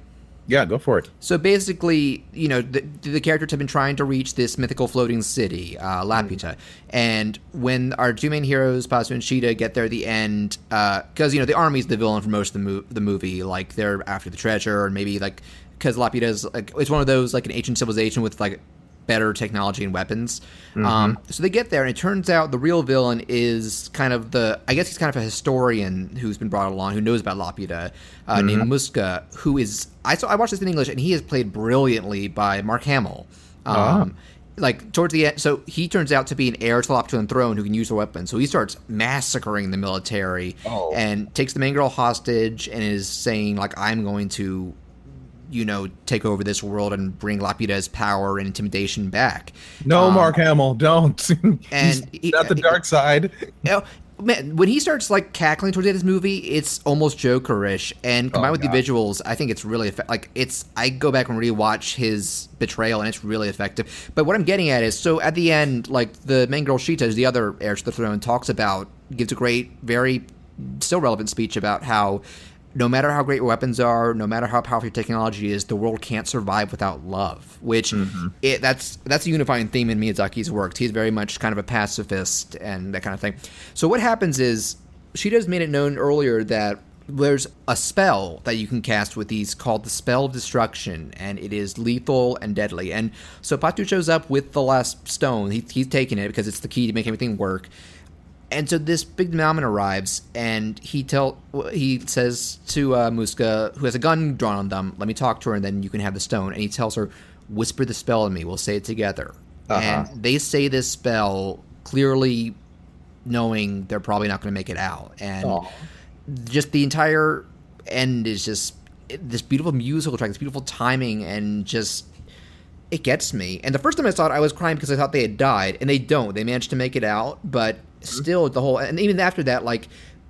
Yeah, go for it. So basically, the characters have been trying to reach this mythical floating city, Laputa. And when our two main heroes, Pazu and Shida, get there at the end, because, the army's the villain for most of the movie. Like, they're after the treasure, or maybe, like, because Laputa is, like, it's one of those, like, an ancient civilization with, like, better technology and weapons. So they get there, and it turns out the real villain is kind of he's kind of a historian who's been brought along, who knows about Laputa, named Muska, who is, I watched this in English, and he is played brilliantly by Mark Hamill. Like, towards the end, so he turns out to be an heir to the Laputian throne who can use the weapons. So he starts massacring the military and takes the main girl hostage and is saying, like, I'm going to take over this world and bring Laputa's power and intimidation back. No, Mark Hamill, don't. And not the dark side. Man, when he starts like cackling towards the end of this movie, it's almost Jokerish, and combined with the visuals, I think it's really I go back and rewatch his betrayal, and it's really effective. But what I'm getting at is, so at the end, like the main girl Sheeta, the other heir to the throne, gives a great, very still relevant speech about how no matter how great your weapons are, no matter how powerful your technology is, the world can't survive without love. Which that's a unifying theme in Miyazaki's works. He's very much kind of a pacifist and that kind of thing. So what happens is Sheeta's made it known earlier that there's a spell that you can cast with these called the Spell of Destruction, and it is lethal and deadly. And so Patu shows up with the last stone. He's taking it because it's the key to make everything work. And so this big Malman arrives, and he says to Muska, who has a gun drawn on them, let me talk to her, and then you can have the stone. And he tells her, whisper the spell to me, we'll say it together. And they say this spell clearly knowing they're probably not going to make it out. And just the entire end is just this beautiful musical track, this beautiful timing, and just... it gets me. And the first time I saw it, I was crying because I thought they had died, and they don't. They managed to make it out, but still the whole... and even after that, like,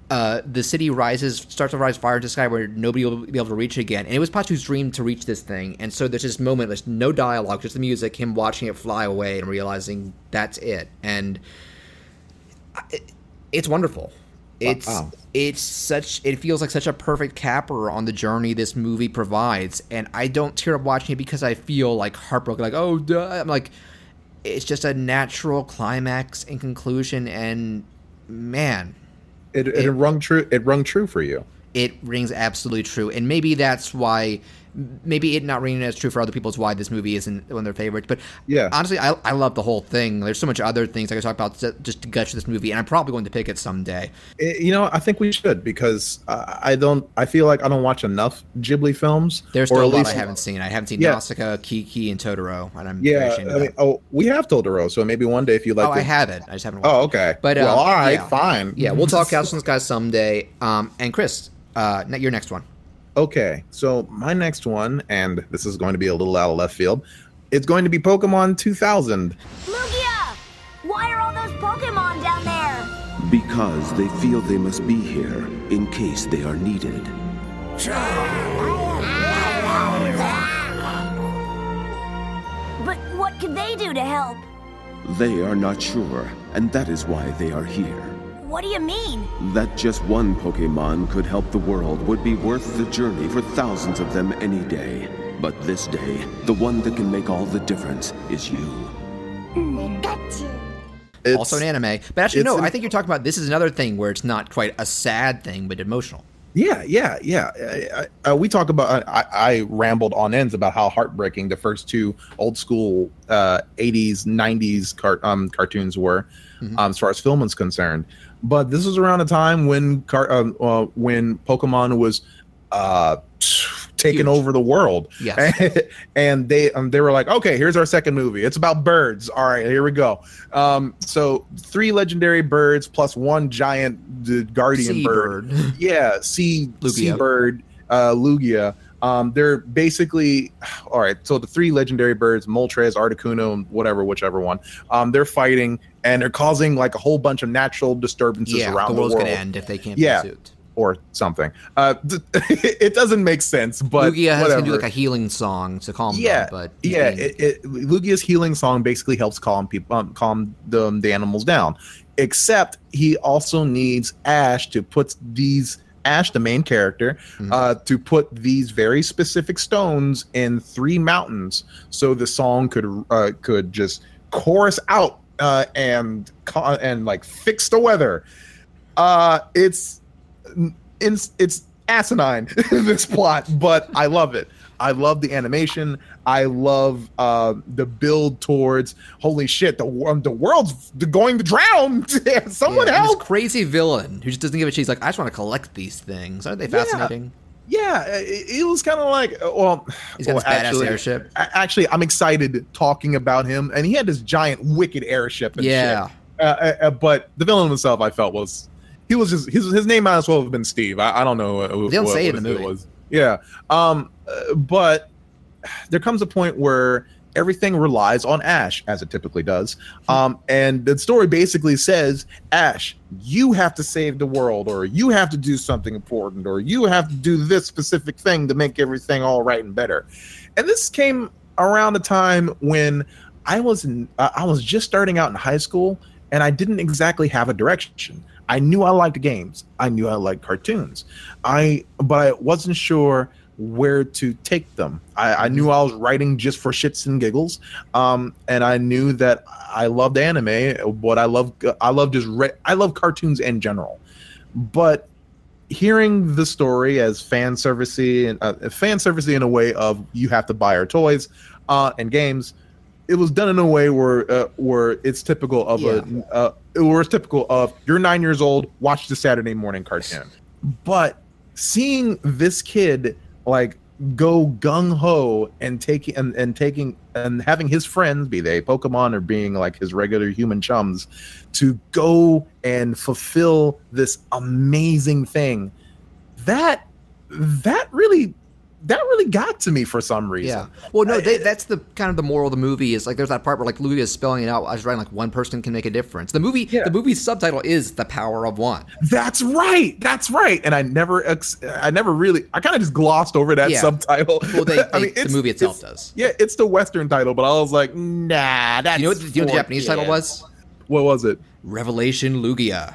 the city starts to rise fire into the sky where nobody will be able to reach it again. And it was Patu's dream to reach this thing. And so there's this moment, there's no dialogue, just the music, him watching it fly away and realizing that's it. And it's wonderful. It feels like such a perfect capper on the journey this movie provides, and I don't tear up watching it because I feel like heartbroken, like, oh, duh. I'm like, it's just a natural climax and conclusion, and man, it rung true. It rung true for you. It rings absolutely true, and maybe that's why. Maybe it not ringing as true for other people is why this movie isn't one of their favorites. But honestly, I love the whole thing. There's so much other things I could talk about just to gush this movie, and I'm probably going to pick it someday. I think we should, because I feel like I don't watch enough Ghibli films. There's still a lot I haven't seen. I haven't seen Nausicaa, Kiki, and Totoro, and I'm very ashamed of that. We have Totoro, so maybe one day if you like. I have it. I just haven't watched it. Oh, okay. But well, all right, fine. Yeah, we'll talk Castle in the Sky someday. And Chris, your next one. Okay, so my next one, and this is going to be a little out of left field, it's going to be Pokemon 2000. Lugia! Why are all those Pokemon down there? Because they feel they must be here in case they are needed. But what can they do to help? They are not sure, and that is why they are here. What do you mean? That just one Pokemon could help the world would be worth the journey for thousands of them any day. But this day, the one that can make all the difference is you. Also an anime. But actually, no, I think you're talking about, this is another thing where it's not quite a sad thing, but emotional. Yeah. We talk about, I rambled on ends about how heartbreaking the first two old school 80s, 90s cartoons were, as far as film is concerned. But this was around a time when Pokemon was taking huge over the world. Yes. And they were like, okay, here's our second movie. It's about birds. All right, here we go. So 3 legendary birds plus 1 giant guardian bird. Yeah, seabird, Lugia. They're basically, all right, so the 3 legendary birds, Moltres, Articuno, whichever one, they're fighting, and they're causing like a whole bunch of natural disturbances around the world. The world's going to end if they can't be sued. Or something. It doesn't make sense, but Lugia has to do like a healing song to calm them. But Lugia's healing song basically helps calm the animals down. Except he also needs Ash to put Ash, the main character, to put these very specific stones in 3 mountains, so the song could just chorus out and like fix the weather. It's asinine, this plot, but I love it. I love the animation. I love the build towards, holy shit, the world's going to drown. Someone help! This crazy villain who just doesn't give a shit. He's like, I just want to collect these things. Aren't they fascinating? Yeah, it was kind of like, he's got this badass airship. Actually, I'm excited talking about him, and he had this giant wicked airship and shit. But the villain himself, I felt he was just his name might as well have been Steve. I don't know. They don't say it in the movie. Yeah. But there comes a point where everything relies on Ash, as it typically does. And the story basically says, Ash, you have to save the world, or you have to do something important, or you have to do this specific thing to make everything all right and better. And this came around a time when I was just starting out in high school, and I didn't exactly have a direction. I knew I liked games. I knew I liked cartoons. But I wasn't sure where to take them. I knew I was writing just for shits and giggles, and I knew that I loved anime. But I love cartoons in general. But hearing the story as fan servicey in a way of you have to buy our toys and games, it was done in a way where it's typical of you're 9 years old, watch the Saturday morning cartoon. But seeing this kid like go gung ho and having his friends, be they Pokemon or being like his regular human chums, to go and fulfill this amazing thing, that really got to me for some reason. Yeah. Well, no, that's the kind of the moral of the movie is like there's that part where like Lugia is spelling it out. I was writing like one person can make a difference. The movie's subtitle is The Power of One. That's right. And I kind of just glossed over that subtitle. Well, the movie itself does. Yeah, it's the Western title, but I was like, nah, that's. You know what the Japanese title was? What was it? Revelation Lugia.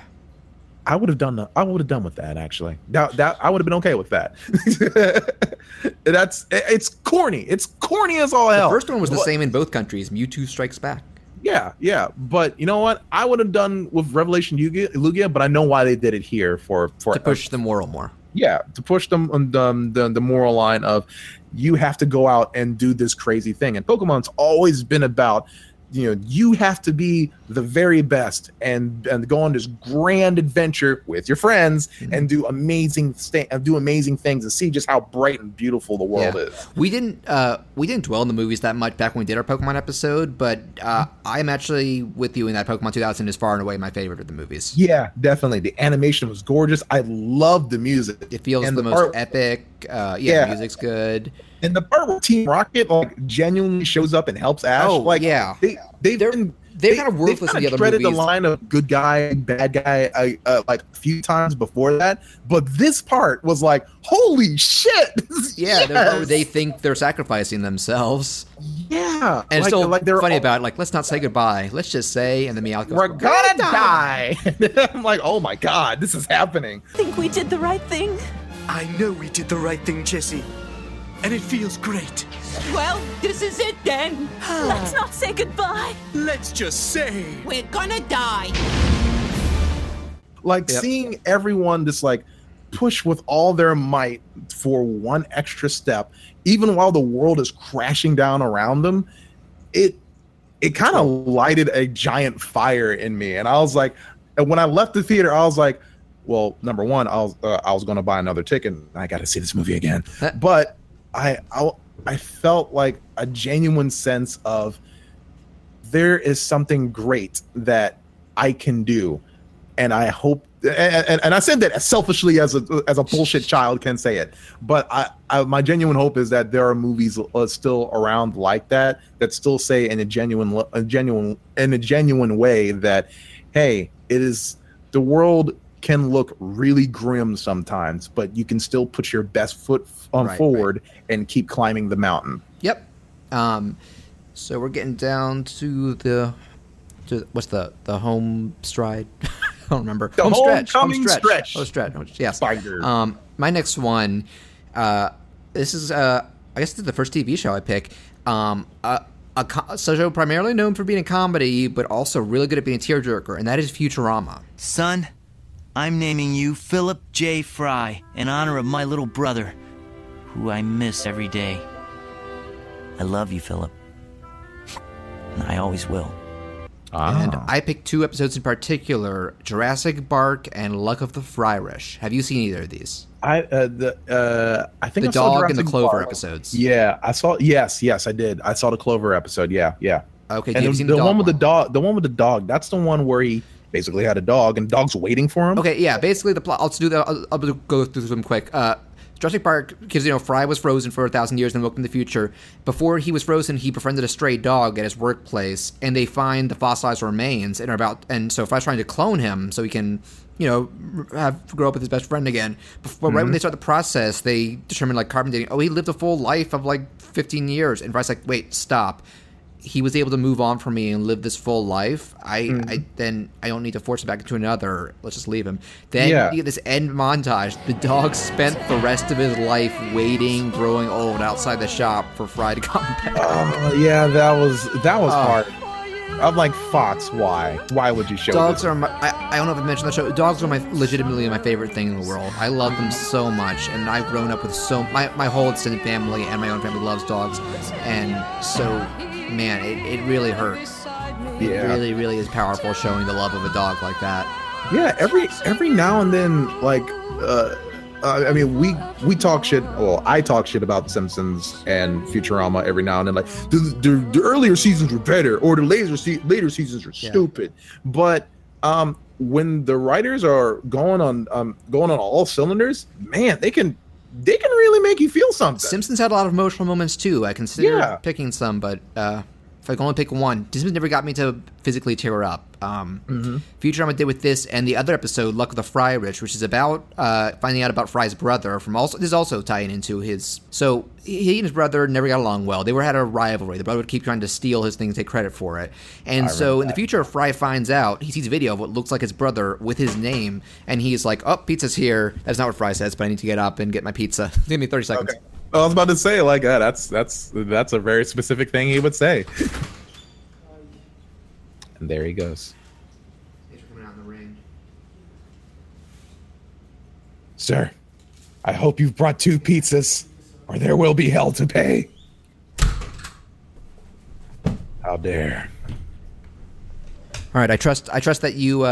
I would have done with that actually. That I would have been okay with that. It's corny. It's corny as all hell. The first one was the same in both countries. Mewtwo Strikes Back. Yeah. But you know what? I would have done with Revelation Lugia, but I know why they did it here to push the moral more. Yeah, to push them on the moral line of you have to go out and do this crazy thing. And Pokemon's always been about, you have to be the very best and go on this grand adventure with your friends and do amazing things and see just how bright and beautiful the world is. We didn't dwell in the movies that much back when we did our Pokemon episode, but I'm actually with you in that Pokemon 2000 is far and away my favorite of the movies. Yeah, definitely. The animation was gorgeous. I love the music. It feels the most epic. The music's good. And the part where Team Rocket genuinely shows up and helps Ash, they're kind of worthless in the other movies. The line of good guy, bad guy, like a few times before that, but this part was like, holy shit! Yeah, they think they're sacrificing themselves. Yeah, and it's still funny about it, let's not say goodbye. Let's just say, and then Meowth goes, we're gonna die. I'm like, oh my god, this is happening. Think we did the right thing? I know we did the right thing, Jessie. And it feels great. Well, this is it then. Let's not say goodbye. Let's just say we're gonna die. Seeing everyone just push with all their might for one extra step, even while the world is crashing down around them, it kind of lighted a giant fire in me. And I was like, and when I left the theater, I was like, well, number one, I was going to buy another ticket. I got to see this movie again, but I felt like a genuine sense of there is something great that I can do, and I hope. And I said that as selfishly as a bullshit child can say it, but my genuine hope is that there are movies still around like that still say in a genuine way that, hey, it is the world can look really grim sometimes, but you can still put your best foot forward and keep climbing the mountain. Yep. So we're getting down to what's the home stride? I don't remember. The home stretch. Yes. Spider. My next one. This is I guess this is the first TV show I pick. A show primarily known for being a comedy, but also really good at being a tearjerker, and that is Futurama. Son, I'm naming you Philip J. Fry in honor of my little brother, who I miss every day. I love you, Philip. And I always will. And I picked two episodes in particular, Jurassic Bark and Luck of the Fryrish. Have you seen either of these? I think the I saw dog Jurassic and the Clover Bark. episodes. Yeah, I saw. Yes, I did. I saw the Clover episode. Yeah. Okay, and the one with the dog. The one with the dog. That's the one where he basically had a dog and the dog's waiting for him. Okay, yeah. Basically, the plot. I'll go through them quick. Jurassic Park, because Fry was frozen for 1,000 years and woke in the future. Before he was frozen, he befriended a stray dog at his workplace, and they find the fossilized remains and so Fry's trying to clone him so he can grow up with his best friend again. Before, right when they start the process, they determine carbon dating. Oh, he lived a full life of 15 years, and Fry's like, wait, stop. He was able to move on from me and live this full life. I don't need to force him back into another. Let's just leave him. Then you get this end montage. The dog spent the rest of his life waiting, growing old outside the shop for Fry to come back. Oh yeah, that was hard. I'm like, Fox, why? Why would you show dogs this? I don't know if I mentioned the show. Dogs are legitimately my favorite thing in the world. I love them so much, and I've grown up with my whole extended family and my own family loves dogs, and so. Man, it really hurts. It really, really is powerful showing the love of a dog like that. Yeah, every now and then, we talk shit. Well, I talk shit about Simpsons and Futurama every now and then. The earlier seasons were better, or the later seasons are stupid. But when the writers are going on all cylinders, man, they can really make you feel something. Simpsons had a lot of emotional moments too. I consider picking some, but if I can only pick one, Simpsons never got me to physically tear up. Futurama did with this and the other episode, Luck of the Fryrish, which is about finding out about Fry's brother. This is also tying into his. So he and his brother never got along well. They had a rivalry. The brother would keep trying to steal his thing and take credit for it. And so in the future, Fry finds out. He sees a video of what looks like his brother with his name, and he's like, "Oh, pizza's here." That's not what Fry says, but I need to get up and get my pizza. Give me 30 seconds. Okay. I was about to say, that's a very specific thing he would say. And there he goes. Coming out in the rain. Sir, I hope you've brought 2 pizzas, or there will be hell to pay. How dare. All right, I trust that you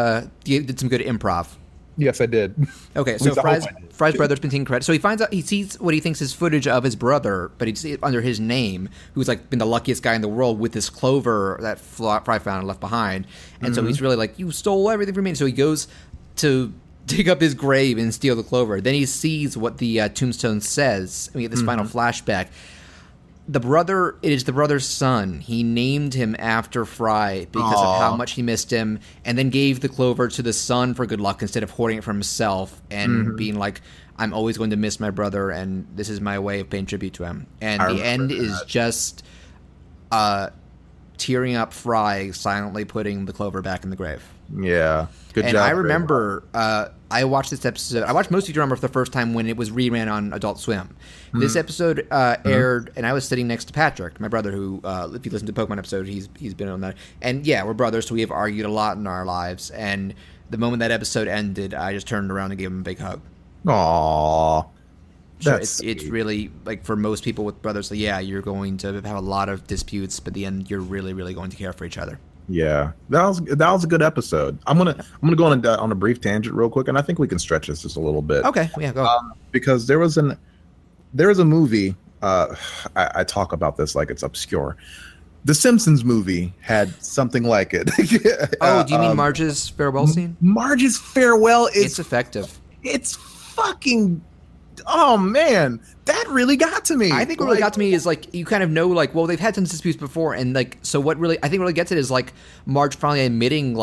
did some good improv. Yes, I did. Okay, so Fry's brother's been taking credit. So he sees what he thinks is footage of his brother, but he's under his name, who's been the luckiest guy in the world with this clover that Fry found and left behind. And so he's really like, you stole everything from me. And so he goes to dig up his grave and steal the clover. Then he sees what the tombstone says. We get this final flashback. It is the brother's son. He named him after Fry because of how much he missed him, and then gave the clover to the son for good luck instead of hoarding it for himself and being like, I'm always going to miss my brother, and this is my way of paying tribute to him. And the end is just tearing up Fry silently putting the clover back in the grave. Yeah. Good job. And I remember I watched this episode. I watched most of Futurama for the first time when it was reran on Adult Swim. This episode aired, and I was sitting next to Patrick, my brother, who, if you listen to the Pokemon episode, he's been on that. And yeah, we're brothers, so we have argued a lot in our lives. And the moment that episode ended, I just turned around and gave him a big hug. Aww. So it's really, for most people with brothers, you're going to have a lot of disputes, but at the end, you're really, really going to care for each other. Yeah, that was a good episode. I'm gonna go on a brief tangent real quick, and I think we can stretch this just a little bit. Okay, yeah, go. Because there was a movie. I talk about this like it's obscure. The Simpsons movie had something like it. Do you mean Marge's farewell scene? Marge's farewell it's effective. It's fucking. Oh man, that really got to me. I think what really got to me is you kind of know well, they've had some disputes before, and so what really I think really gets it is Marge finally admitting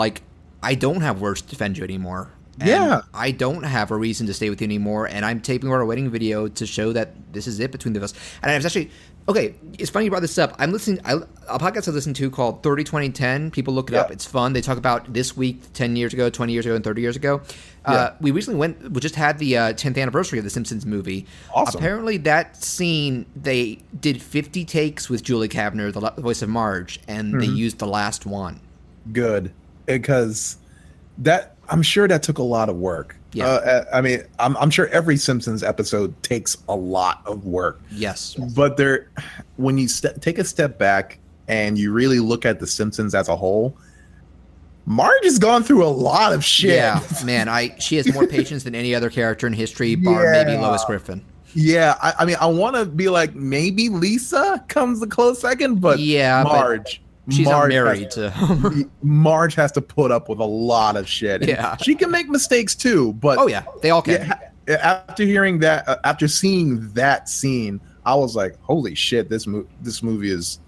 I don't have words to defend you anymore. And I don't have a reason to stay with you anymore, and I'm taping our wedding video to show that this is it between the of us. And I was actually okay. It's funny you brought this up. I'm listening. A podcast I listen to called 30 20 10. People look it up. It's fun. They talk about this week, 10 years ago, 20 years ago, and 30 years ago. We recently we just had the 10th anniversary of the Simpsons movie. Awesome. Apparently, that scene they did 50 takes with Julie Kavner, the voice of Marge, and they used the last one. Good, because I'm sure that took a lot of work. Yeah. I'm sure every Simpsons episode takes a lot of work. Yes. But when you take a step back and you really look at the Simpsons as a whole, Marge has gone through a lot of shit. Yeah, man, she has more patience than any other character in history, bar maybe Lois Griffin. Yeah, I want to be like maybe Lisa comes a close second, but Marge. She's not married to Homer. Marge has to put up with a lot of shit. Yeah. She can make mistakes too, but... Oh, yeah. They all can. after hearing that, after seeing that scene, I was like, holy shit, this movie is,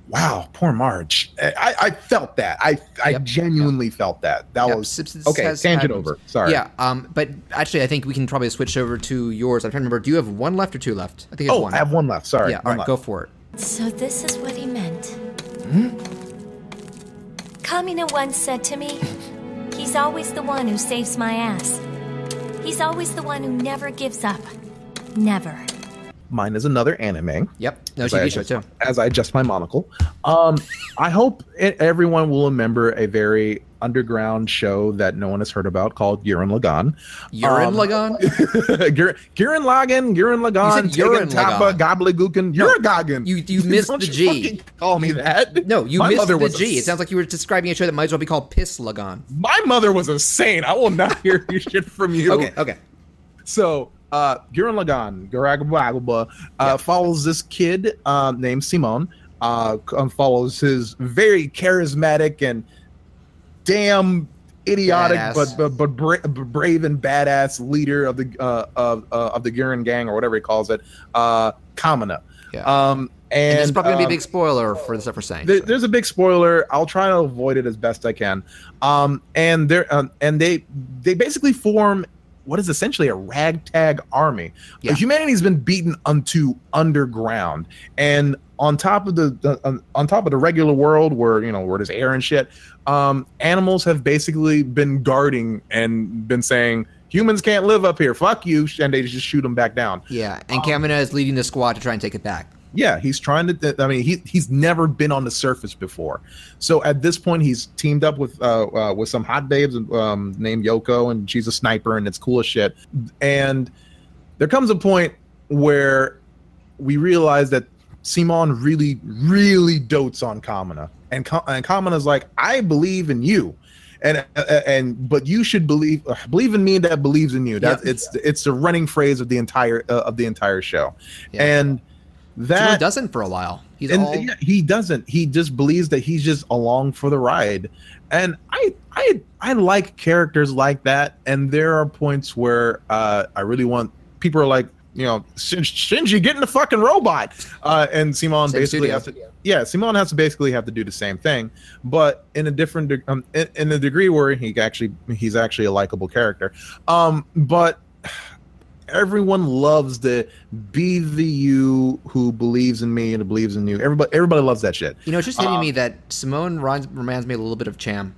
wow, poor Marge. I felt that. I genuinely felt that. That was okay. Tangent over. Sorry. Yeah. But actually, I think we can probably switch over to yours. I'm trying to remember. Do you have one left or two left? I think it's one. I have one left. Sorry. Yeah. All right. Go for it. So this is what he meant. Kamina once said to me, "He's always the one who saves my ass. He's always the one who never gives up. Never." Mine is another anime. Yep. No TV show too. As I adjust my monocle. I hope everyone will remember a very underground show that no one has heard about called Gurren Lagann. Gurren Lagann? Gurren Lagann. Gurren Lagann. Gobbledygookin. Uragagan. You missed the G. Call me that. No, you missed the G. It sounds like you were describing a show that might as well be called Piss Lagann. My mother was a saint. I will not hear shit from you. Okay. So, Gurren Lagann, follows this kid named Simon, follows his very charismatic and damn idiotic but brave and badass leader of the Gurren gang, or whatever he calls it, Kamina. Yeah. And there's probably gonna be a big spoiler for the stuff we're saying. There's a big spoiler. I'll try to avoid it as best I can. And they basically form what is essentially a ragtag army. Yeah. Humanity's been beaten unto underground, and on top of the regular world where there's air and shit, animals have basically been guarding and been saying humans can't live up here. Fuck you, and they just shoot them back down. Yeah, and Kamina is leading the squad to try and take it back. Yeah, he's trying to. I mean, he's never been on the surface before. So at this point, he's teamed up with some hot babes named Yoko, and she's a sniper, and it's cool as shit. And there comes a point where we realize that Simon really, really dotes on Kamina, and Kamina's like, "I believe in you." But you should believe in me that believes in you. It's the running phrase of the entire show, and that doesn't for a while. He doesn't. He just believes that he's just along for the ride, and I like characters like that. And there are points where I really want people are like, Shinji, get in the fucking robot, and Simon basically has to. Yeah, Simon has to basically have to do the same thing, but in a different in a degree where he's actually a likable character. But everyone loves the be the you who believes in me and believes in you. Everybody loves that shit. It's just hitting me that Simone reminds me a little bit of Cham.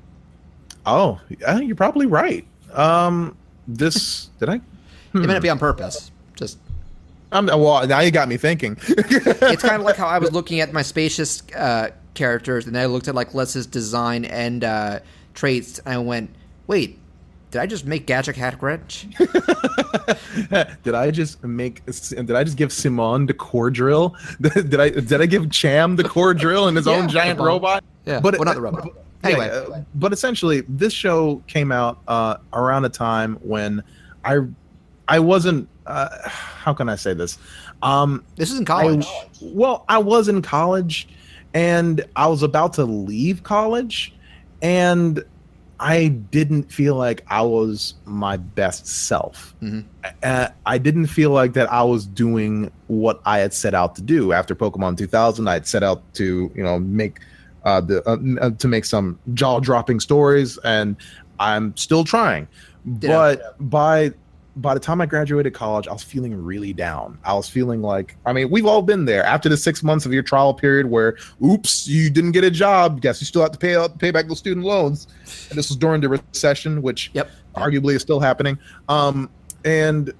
Oh, you're probably right. Did I? It may not be on purpose. Just. Well, now you got me thinking. It's kind of like how I was looking at my spacious characters, and I looked at like Les's design and traits, and I went, "Wait, did I just make Gadget Hat Gretch? Did I just give Simon the core drill? Did I give Cham the core drill and his own giant robot? Yeah, but not the robot. Anyway, but essentially, this show came out around a time when I wasn't. How can I say this? This is in college. I was in college, and I was about to leave college, and I didn't feel like I was my best self. Mm-hmm. I didn't feel like that I was doing what I had set out to do. After Pokemon 2000, I had set out to make some jaw-dropping stories, and I'm still trying. But by the time I graduated college, I was feeling really down. I was feeling like, we've all been there. After the 6 months of your trial period where, oops, you didn't get a job. Guess you still have to pay back those student loans. And this was during the recession, which arguably is still happening. And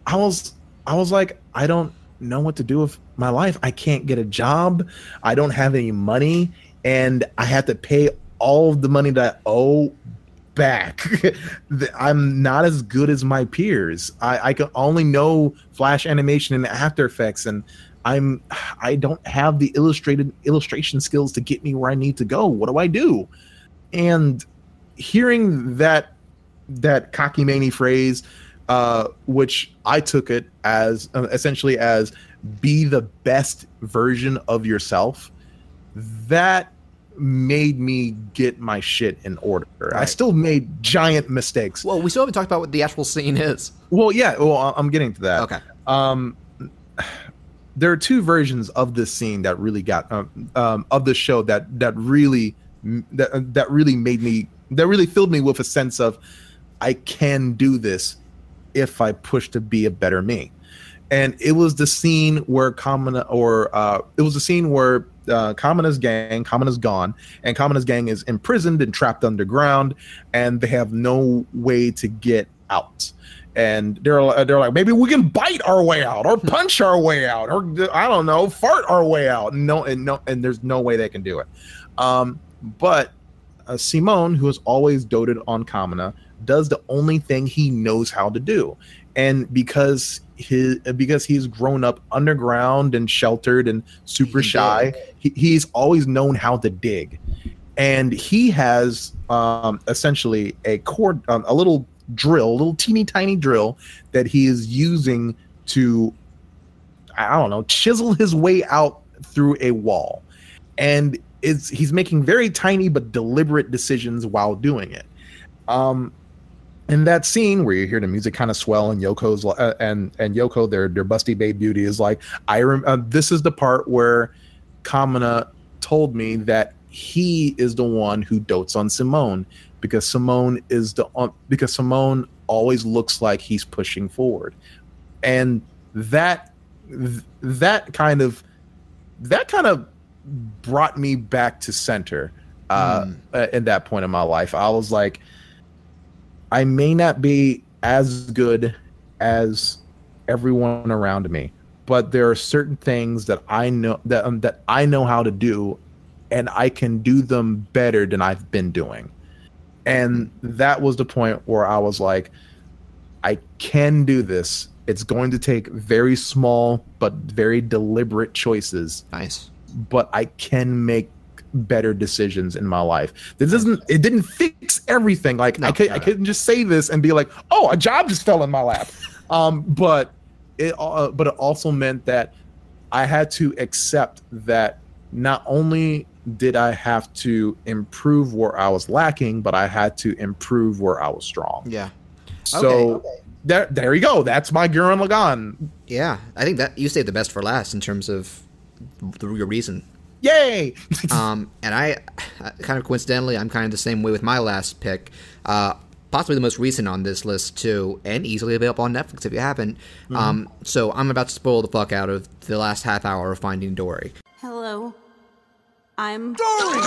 I was like, I don't know what to do with my life. I can't get a job. I don't have any money. And I had to pay all of the money that I owe back. I'm not as good as my peers. I can only know Flash animation and After Effects, and I don't have the illustration skills to get me where I need to go. What do I do? And hearing that Kakimani phrase, which I took it as essentially as be the best version of yourself, that made me get my shit in order. Right. I still made giant mistakes. Well, we still haven't talked about what the actual scene is. Well, yeah. Well, I'm getting to that. Okay. There are two versions of this scene that really got of the show that really filled me with a sense of I can do this if I push to be a better me. And it was the scene where Kamina's gang, Kamina's gone, and Kamina's gang is imprisoned and trapped underground, and they have no way to get out. And they're like, maybe we can bite our way out, or punch our way out, or I don't know, fart our way out. And there's no way they can do it. But Simone, who has always doted on Kamina, does the only thing he knows how to do, and because he's grown up underground and sheltered and super shy, he's always known how to dig, and he has essentially a little teeny tiny drill that he is using to, I don't know, chisel his way out through a wall, and he's making very tiny but deliberate decisions while doing it. In that scene where you hear the music kind of swell and Yoko's and Yoko, their busty babe beauty, is like, this is the part where Kamina told me that he is the one who dotes on Simone, because Simone always looks like he's pushing forward, and that kind of brought me back to center in that point in my life. I was like, I may not be as good as everyone around me, but there are certain things that I know that I know how to do, and I can do them better than I've been doing. And that was the point where I was like, I can do this. It's going to take very small but very deliberate choices. Nice. But I can make better decisions in my life. It didn't fix everything. Like, I couldn't just say this and be like, oh, a job just fell in my lap. But it also meant that I had to accept that not only did I have to improve where I was lacking, but I had to improve where I was strong. Yeah. So there you go. That's my Gurren Lagann. Yeah, I think that you saved the best for last in terms of your reason. Yay! And I kind of coincidentally, I'm kind of the same way with my last pick. Possibly the most recent on this list too, and easily available on Netflix if you haven't. So I'm about to spoil the fuck out of the last half hour of Finding Dory. Hello. I'm Dory!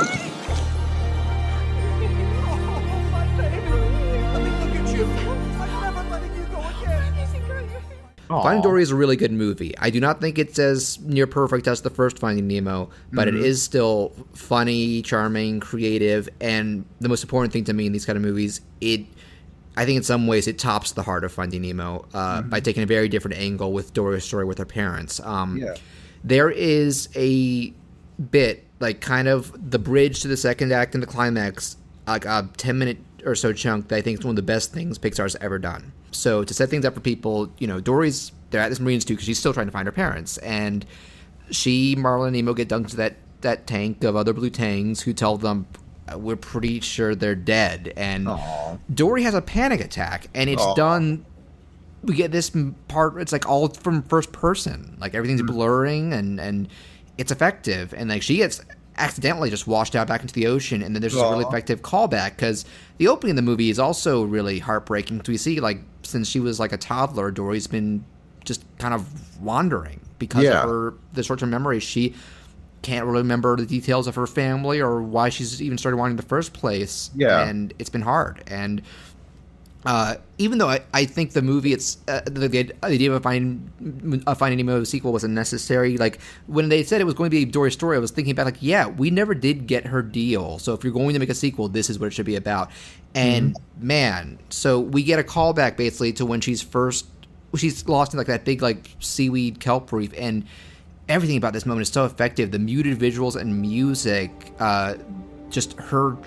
Finding Dory is a really good movie. I do not think it's as near perfect as the first Finding Nemo, but it is still funny, charming, creative, and the most important thing to me in these kind of movies, I think in some ways it tops the heart of Finding Nemo by taking a very different angle with Dory's story with her parents. There is a bit, like kind of the bridge to the second act and the climax, like a 10-minute or so chunk that I think is one of the best things Pixar's ever done. So to set things up for people, Dory's, they're at this Marine Institute because she's still trying to find her parents. And Marlin and Nemo get dunked to that tank of other blue tangs who tell them, we're pretty sure they're dead. And Dory has a panic attack, and it's done. We get this part, it's like all from first person. Like everything's blurring and it's effective. And like she gets accidentally just washed out back into the ocean, and then there's a really effective callback because the opening of the movie is also really heartbreaking. We see, like, since she was like a toddler, Dory's been just kind of wandering because of the short-term memory. She can't really remember the details of her family or why she's even started wandering in the first place. And it's been hard. And even though I think the movie, the idea of Finding Nemo sequel was unnecessary. Like when they said it was going to be Dory's story, I was thinking about we never did get her deal. So if you're going to make a sequel, this is what it should be about. And man, so we get a callback basically to when she's lost in like that big like seaweed kelp reef, and everything about this moment is so effective. The muted visuals and music, just her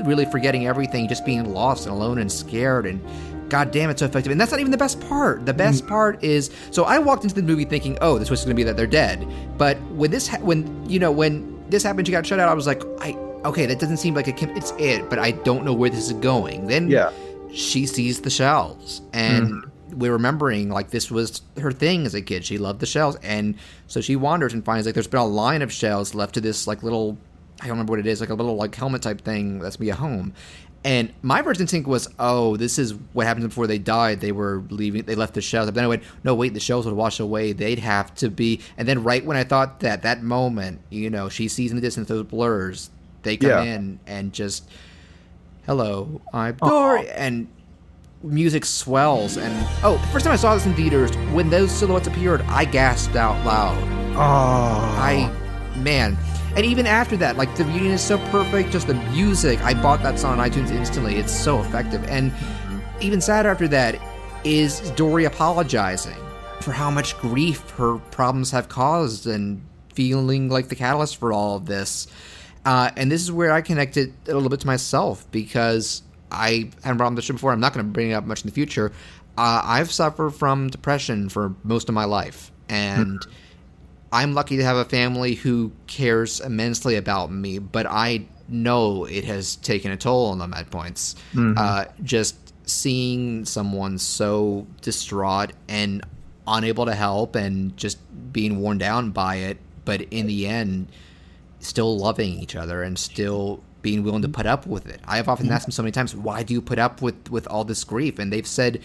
really forgetting everything, just being lost and alone and scared, and god damn, it's so effective. And that's not even the best part. The best part is, so I walked into the movie thinking, oh, this was going to be that they're dead. But when this happened, she got shut out, I was like, okay, that doesn't seem like it's it, but I don't know where this is going. Then she sees the shells, and we're remembering, like, this was her thing as a kid. She loved the shells, and so she wanders and finds, like, there's been a line of shells left to this, like, little, I don't remember what it is, like a little, like, helmet type thing that's be a home. And my first instinct was, oh, this is what happened before they died. They left the shells. But then I went, no, wait, the shells would wash away. They'd have to be. And then right when I thought that moment, you know, she sees in the distance those blurs, they come in and just, hello, I'm Dory. And music swells. And, first time I saw this in theaters, when those silhouettes appeared, I gasped out loud. Man. And even after that, like, the reunion is so perfect, just the music. I bought that song on iTunes instantly. It's so effective. And even sadder after that is Dory apologizing for how much grief her problems have caused and feeling like the catalyst for all of this. And this is where I connected a little bit to myself, because I had a problem with this before. I'm not going to bring it up much in the future. I've suffered from depression for most of my life. And I'm lucky to have a family who cares immensely about me, but I know it has taken a toll on them at points. Just seeing someone so distraught and unable to help and just being worn down by it, but in the end, still loving each other and still being willing to put up with it. I have often asked them so many times, why do you put up with all this grief? And they've said,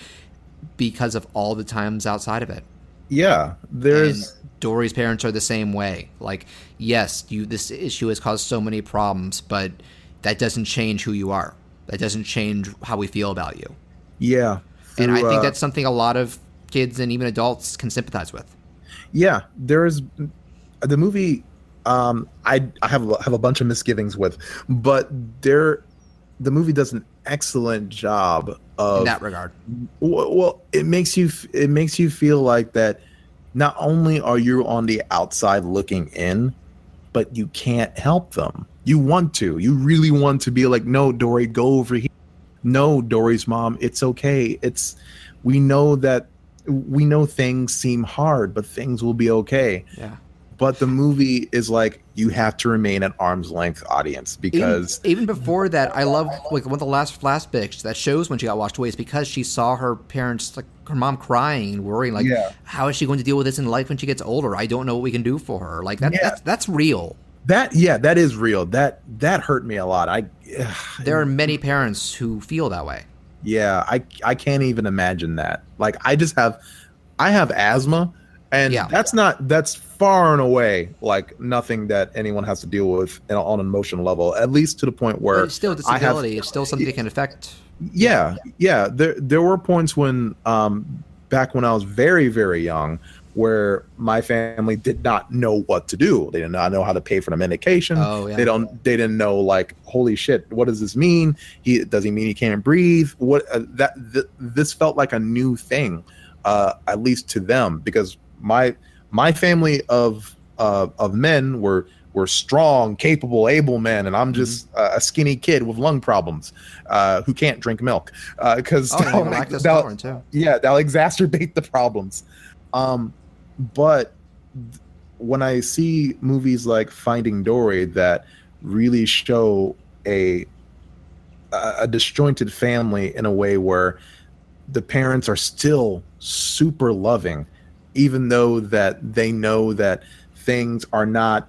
because of all the times outside of it. Yeah, there's... And Dory's parents are the same way. Like, yes, this issue has caused so many problems, but that doesn't change who you are. That doesn't change how we feel about you. Yeah. And I think that's something a lot of kids and even adults can sympathize with. Yeah, there's the movie I have a bunch of misgivings with, but the movie does an excellent job of in that regard. Well, it makes you feel like that not only are you on the outside looking in, but you can't help them. You really want to be like, no, Dory, go over here. No, Dory's mom, it's okay. We know things seem hard, but things will be okay. Yeah. But the movie is like, you have to remain an arm's length audience, because even before that, I love, like, one of the last flashbacks that shows when she got washed away is because she saw her parents, like her mom, crying and worrying, like, how is she going to deal with this in life when she gets older? I don't know what we can do for her. Like, that's real. That is real. That hurt me a lot. There are many parents who feel that way. Yeah, I can't even imagine that. Like, I have asthma, and that's far and away like nothing that anyone has to deal with on an emotional level, at least to the point where but it's still a disability. It's still something that can affect. Yeah. There were points when back when I was very, very young, where my family did not know what to do. They did not know how to pay for the medication. They didn't know, like, holy shit, what does this mean? Does he mean he can't breathe? This felt like a new thing, at least to them, because my family of men were strong, capable, able men, and I'm just a skinny kid with lung problems who can't drink milk because that'll exacerbate the problems. But when I see movies like Finding Dory that really show a disjointed family in a way where the parents are still super loving, even though that they know that things are not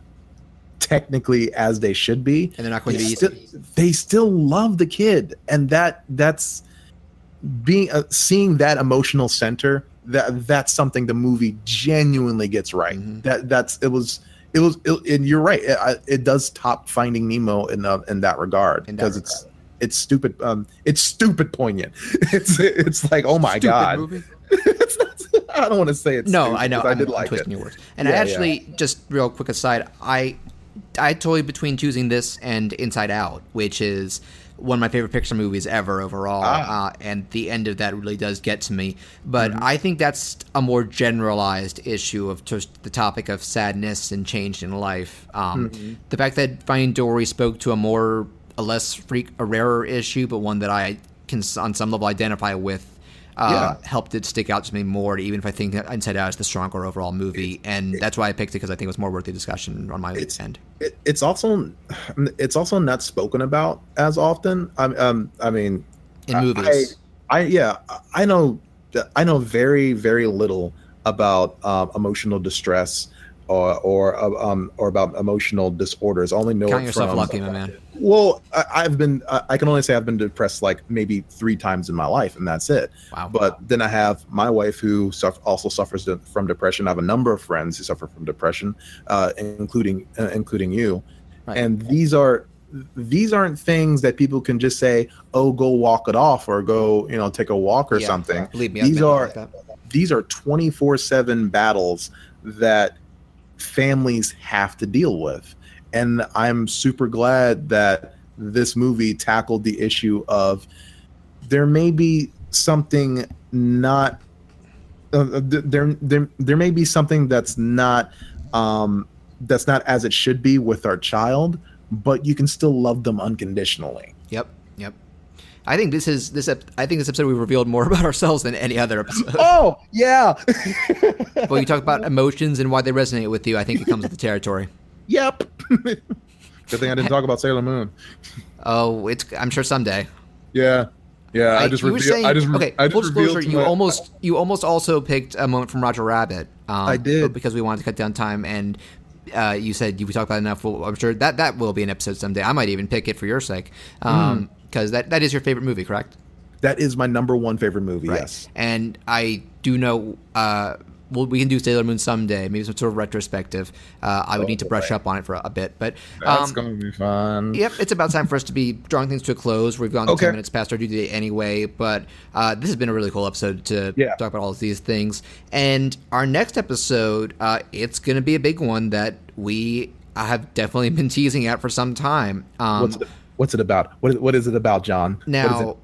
technically as they should be, and they're not going to be they still love the kid, and that's being seeing that emotional center. That's something the movie genuinely gets right. And you're right. It does top Finding Nemo in that regard, because it's stupid. It's stupid poignant. It's like, oh my stupid god. Movie. It's not, I don't want to say it's no. Stupid, I know. I did like twisting it. Your words. And I just real quick aside, I totally between choosing this and Inside Out, which is one of my favorite Pixar movies ever overall, and the end of that really does get to me. But I think that's a more generalized issue of just the topic of sadness and change in life. The fact that Finding Dory spoke to a rarer issue, but one that I can on some level identify with, helped it stick out to me more, even if I think that Inside Out is the stronger overall movie. And that's why I picked it, because I think it was more worthy discussion on my end. It's also not spoken about as often. I mean, in movies. I know very, very little about emotional distress or about emotional disorders. I only know Count it yourself from, lucky, my man. Well, I can only say I've been depressed like maybe 3 times in my life, and that's it. Wow. But then I have my wife who also suffers from depression. I have a number of friends who suffer from depression, including you. Right. And these aren't things that people can just say, "Oh, go walk it off," or "Go, take a walk" or something. Believe me, these are 24/7 battles that families have to deal with. And I'm super glad that this movie tackled the issue of there may be something not there may be something that's not as it should be with our child, but you can still love them unconditionally. Yep. I think this episode we revealed more about ourselves than any other episode. Oh, yeah. Well, you talk about emotions and why they resonate with you. I think it comes with the territory. Yep. Good thing I didn't talk about Sailor Moon. Oh, I'm sure someday. Yeah. I just full disclosure, you almost also picked a moment from Roger Rabbit. I did, because we wanted to cut down time, and you said we talked about it enough. Well, I'm sure that will be an episode someday. I might even pick it for your sake. Because that is your favorite movie, correct? That is my number 1 favorite movie, right. Yes. And I do know, we can do Sailor Moon someday, maybe some sort of retrospective. I would need to brush up on it for a bit. But that's going to be fun. Yep, it's about time for us to be drawing things to a close. We've gone 10 minutes past our due date anyway, but this has been a really cool episode to talk about all of these things. And our next episode, it's going to be a big one that we have definitely been teasing at for some time. What's it about? What is it about, John? Now,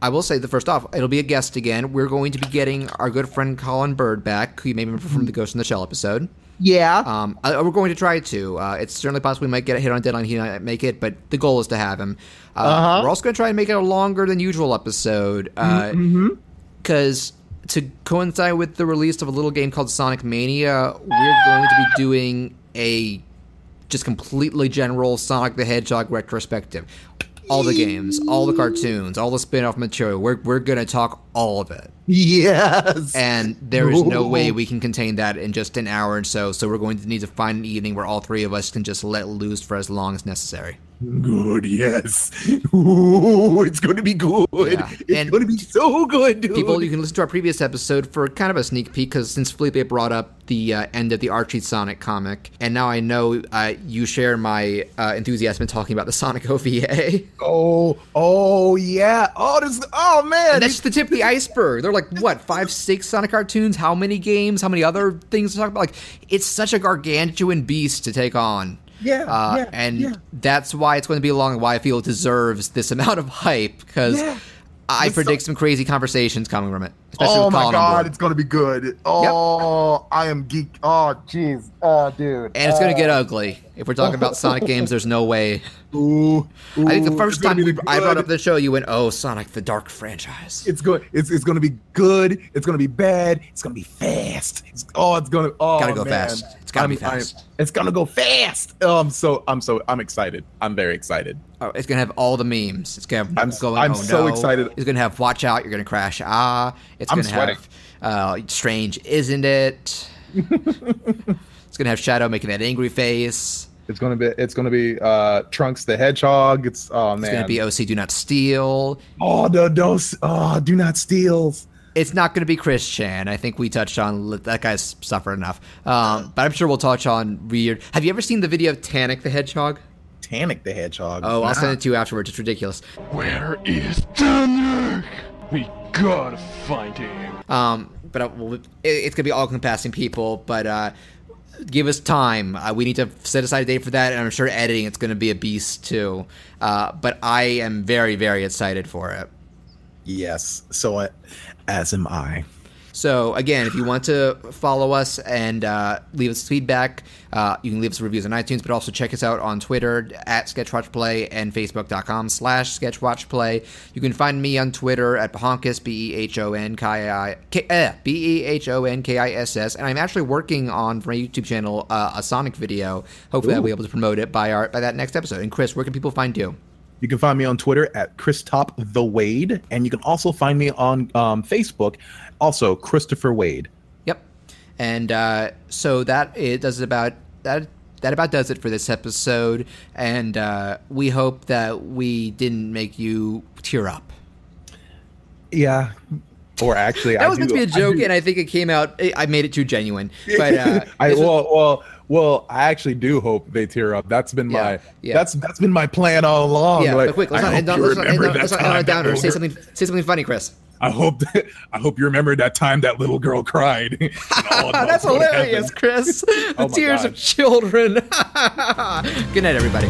I will say that first off, it'll be a guest again. We're going to be getting our good friend Colin Bird back, who you may remember from the Ghost in the Shell episode. Yeah. We're going to try to. It's certainly possible we might get a hit on deadline. He might make it, but the goal is to have him. We're also going to try and make it a longer than usual episode. Because to coincide with the release of a little game called Sonic Mania, we're going to be doing a just completely general Sonic the Hedgehog retrospective. All the games, all the cartoons, all the spin-off material. We're going to talk all of it. Yes. And there is no way we can contain that in just an hour or so. So we're going to need to find an evening where all 3 of us can just let loose for as long as necessary. Good, yes. Ooh, it's going to be good. Yeah. It's going to be so good, dude. People, you can listen to our previous episode for kind of a sneak peek, because since Felipe brought up the end of the Archie Sonic comic, and now I know you share my enthusiasm in talking about the Sonic OVA. Oh, yeah. Oh, man. And that's just the tip of the iceberg. They're like, what, 5, 6 Sonic cartoons? How many games? How many other things to talk about? Like, it's such a gargantuan beast to take on. And that's why it's going to be long, and why I feel it deserves this amount of hype, because I predict some crazy conversations coming from it. Oh my God, it's going to be good. Oh, I am geek. Oh, jeez. Oh, dude. And it's going to get ugly. If we're talking about Sonic games, there's no way. Ooh. I think the first time I brought up the show, you went, "Oh, Sonic, the Dark franchise." It's good. It's going to be good. It's going to be bad. It's going to be fast. It's going to. Oh, gotta go fast. It's gotta be fast. It's going to go fast. I'm excited. I'm very excited. Oh, it's going to have all the memes. It's going to have I'm so excited. It's going to have "Watch out, you're going to crash." It's going to have "Strange, isn't it?" It's going to have Shadow making that angry face. It's gonna be Trunks the Hedgehog. It's gonna be OC Do Not Steal. Do Not Steal. It's not gonna be Chris Chan. I think we touched on that guy's suffered enough. But I'm sure we'll touch on weird. Have you ever seen the video of Tannic the Hedgehog? Tannic the Hedgehog. Oh, I'll send it to you afterwards. It's ridiculous. Where is Tannic? We gotta find him. But it's gonna be all-encompassing, people. But give us time. We need to set aside a date for that, and I'm sure editing it's going to be a beast too. But I am very, very excited for it. Yes. So, as am I. So again, if you want to follow us and leave us feedback, you can leave us reviews on iTunes, but also check us out on Twitter at SketchWatchPlay and Facebook.com/SketchWatchPlay. You can find me on Twitter at Behonkiss, BEHONKISS, and I'm actually working on, for my YouTube channel, a Sonic video. Hopefully I'll be able to promote it by that next episode. And Chris, where can people find you? You can find me on Twitter at ChrisTopTheWade, and you can also find me on Facebook, also Christopher Wade. Yep. And so that does about does it for this episode, and we hope that we didn't make you tear up. Yeah. Or actually, that was meant to be a joke, and I think it came out. I made it too genuine. But well, I actually do hope they tear up. That's been that's been my plan all along. Yeah, like, but quick, let's not end on a downer. Say something funny, Chris. I hope you remember that time that little girl cried. That's hilarious, Chris. The tears of children. Good night, everybody.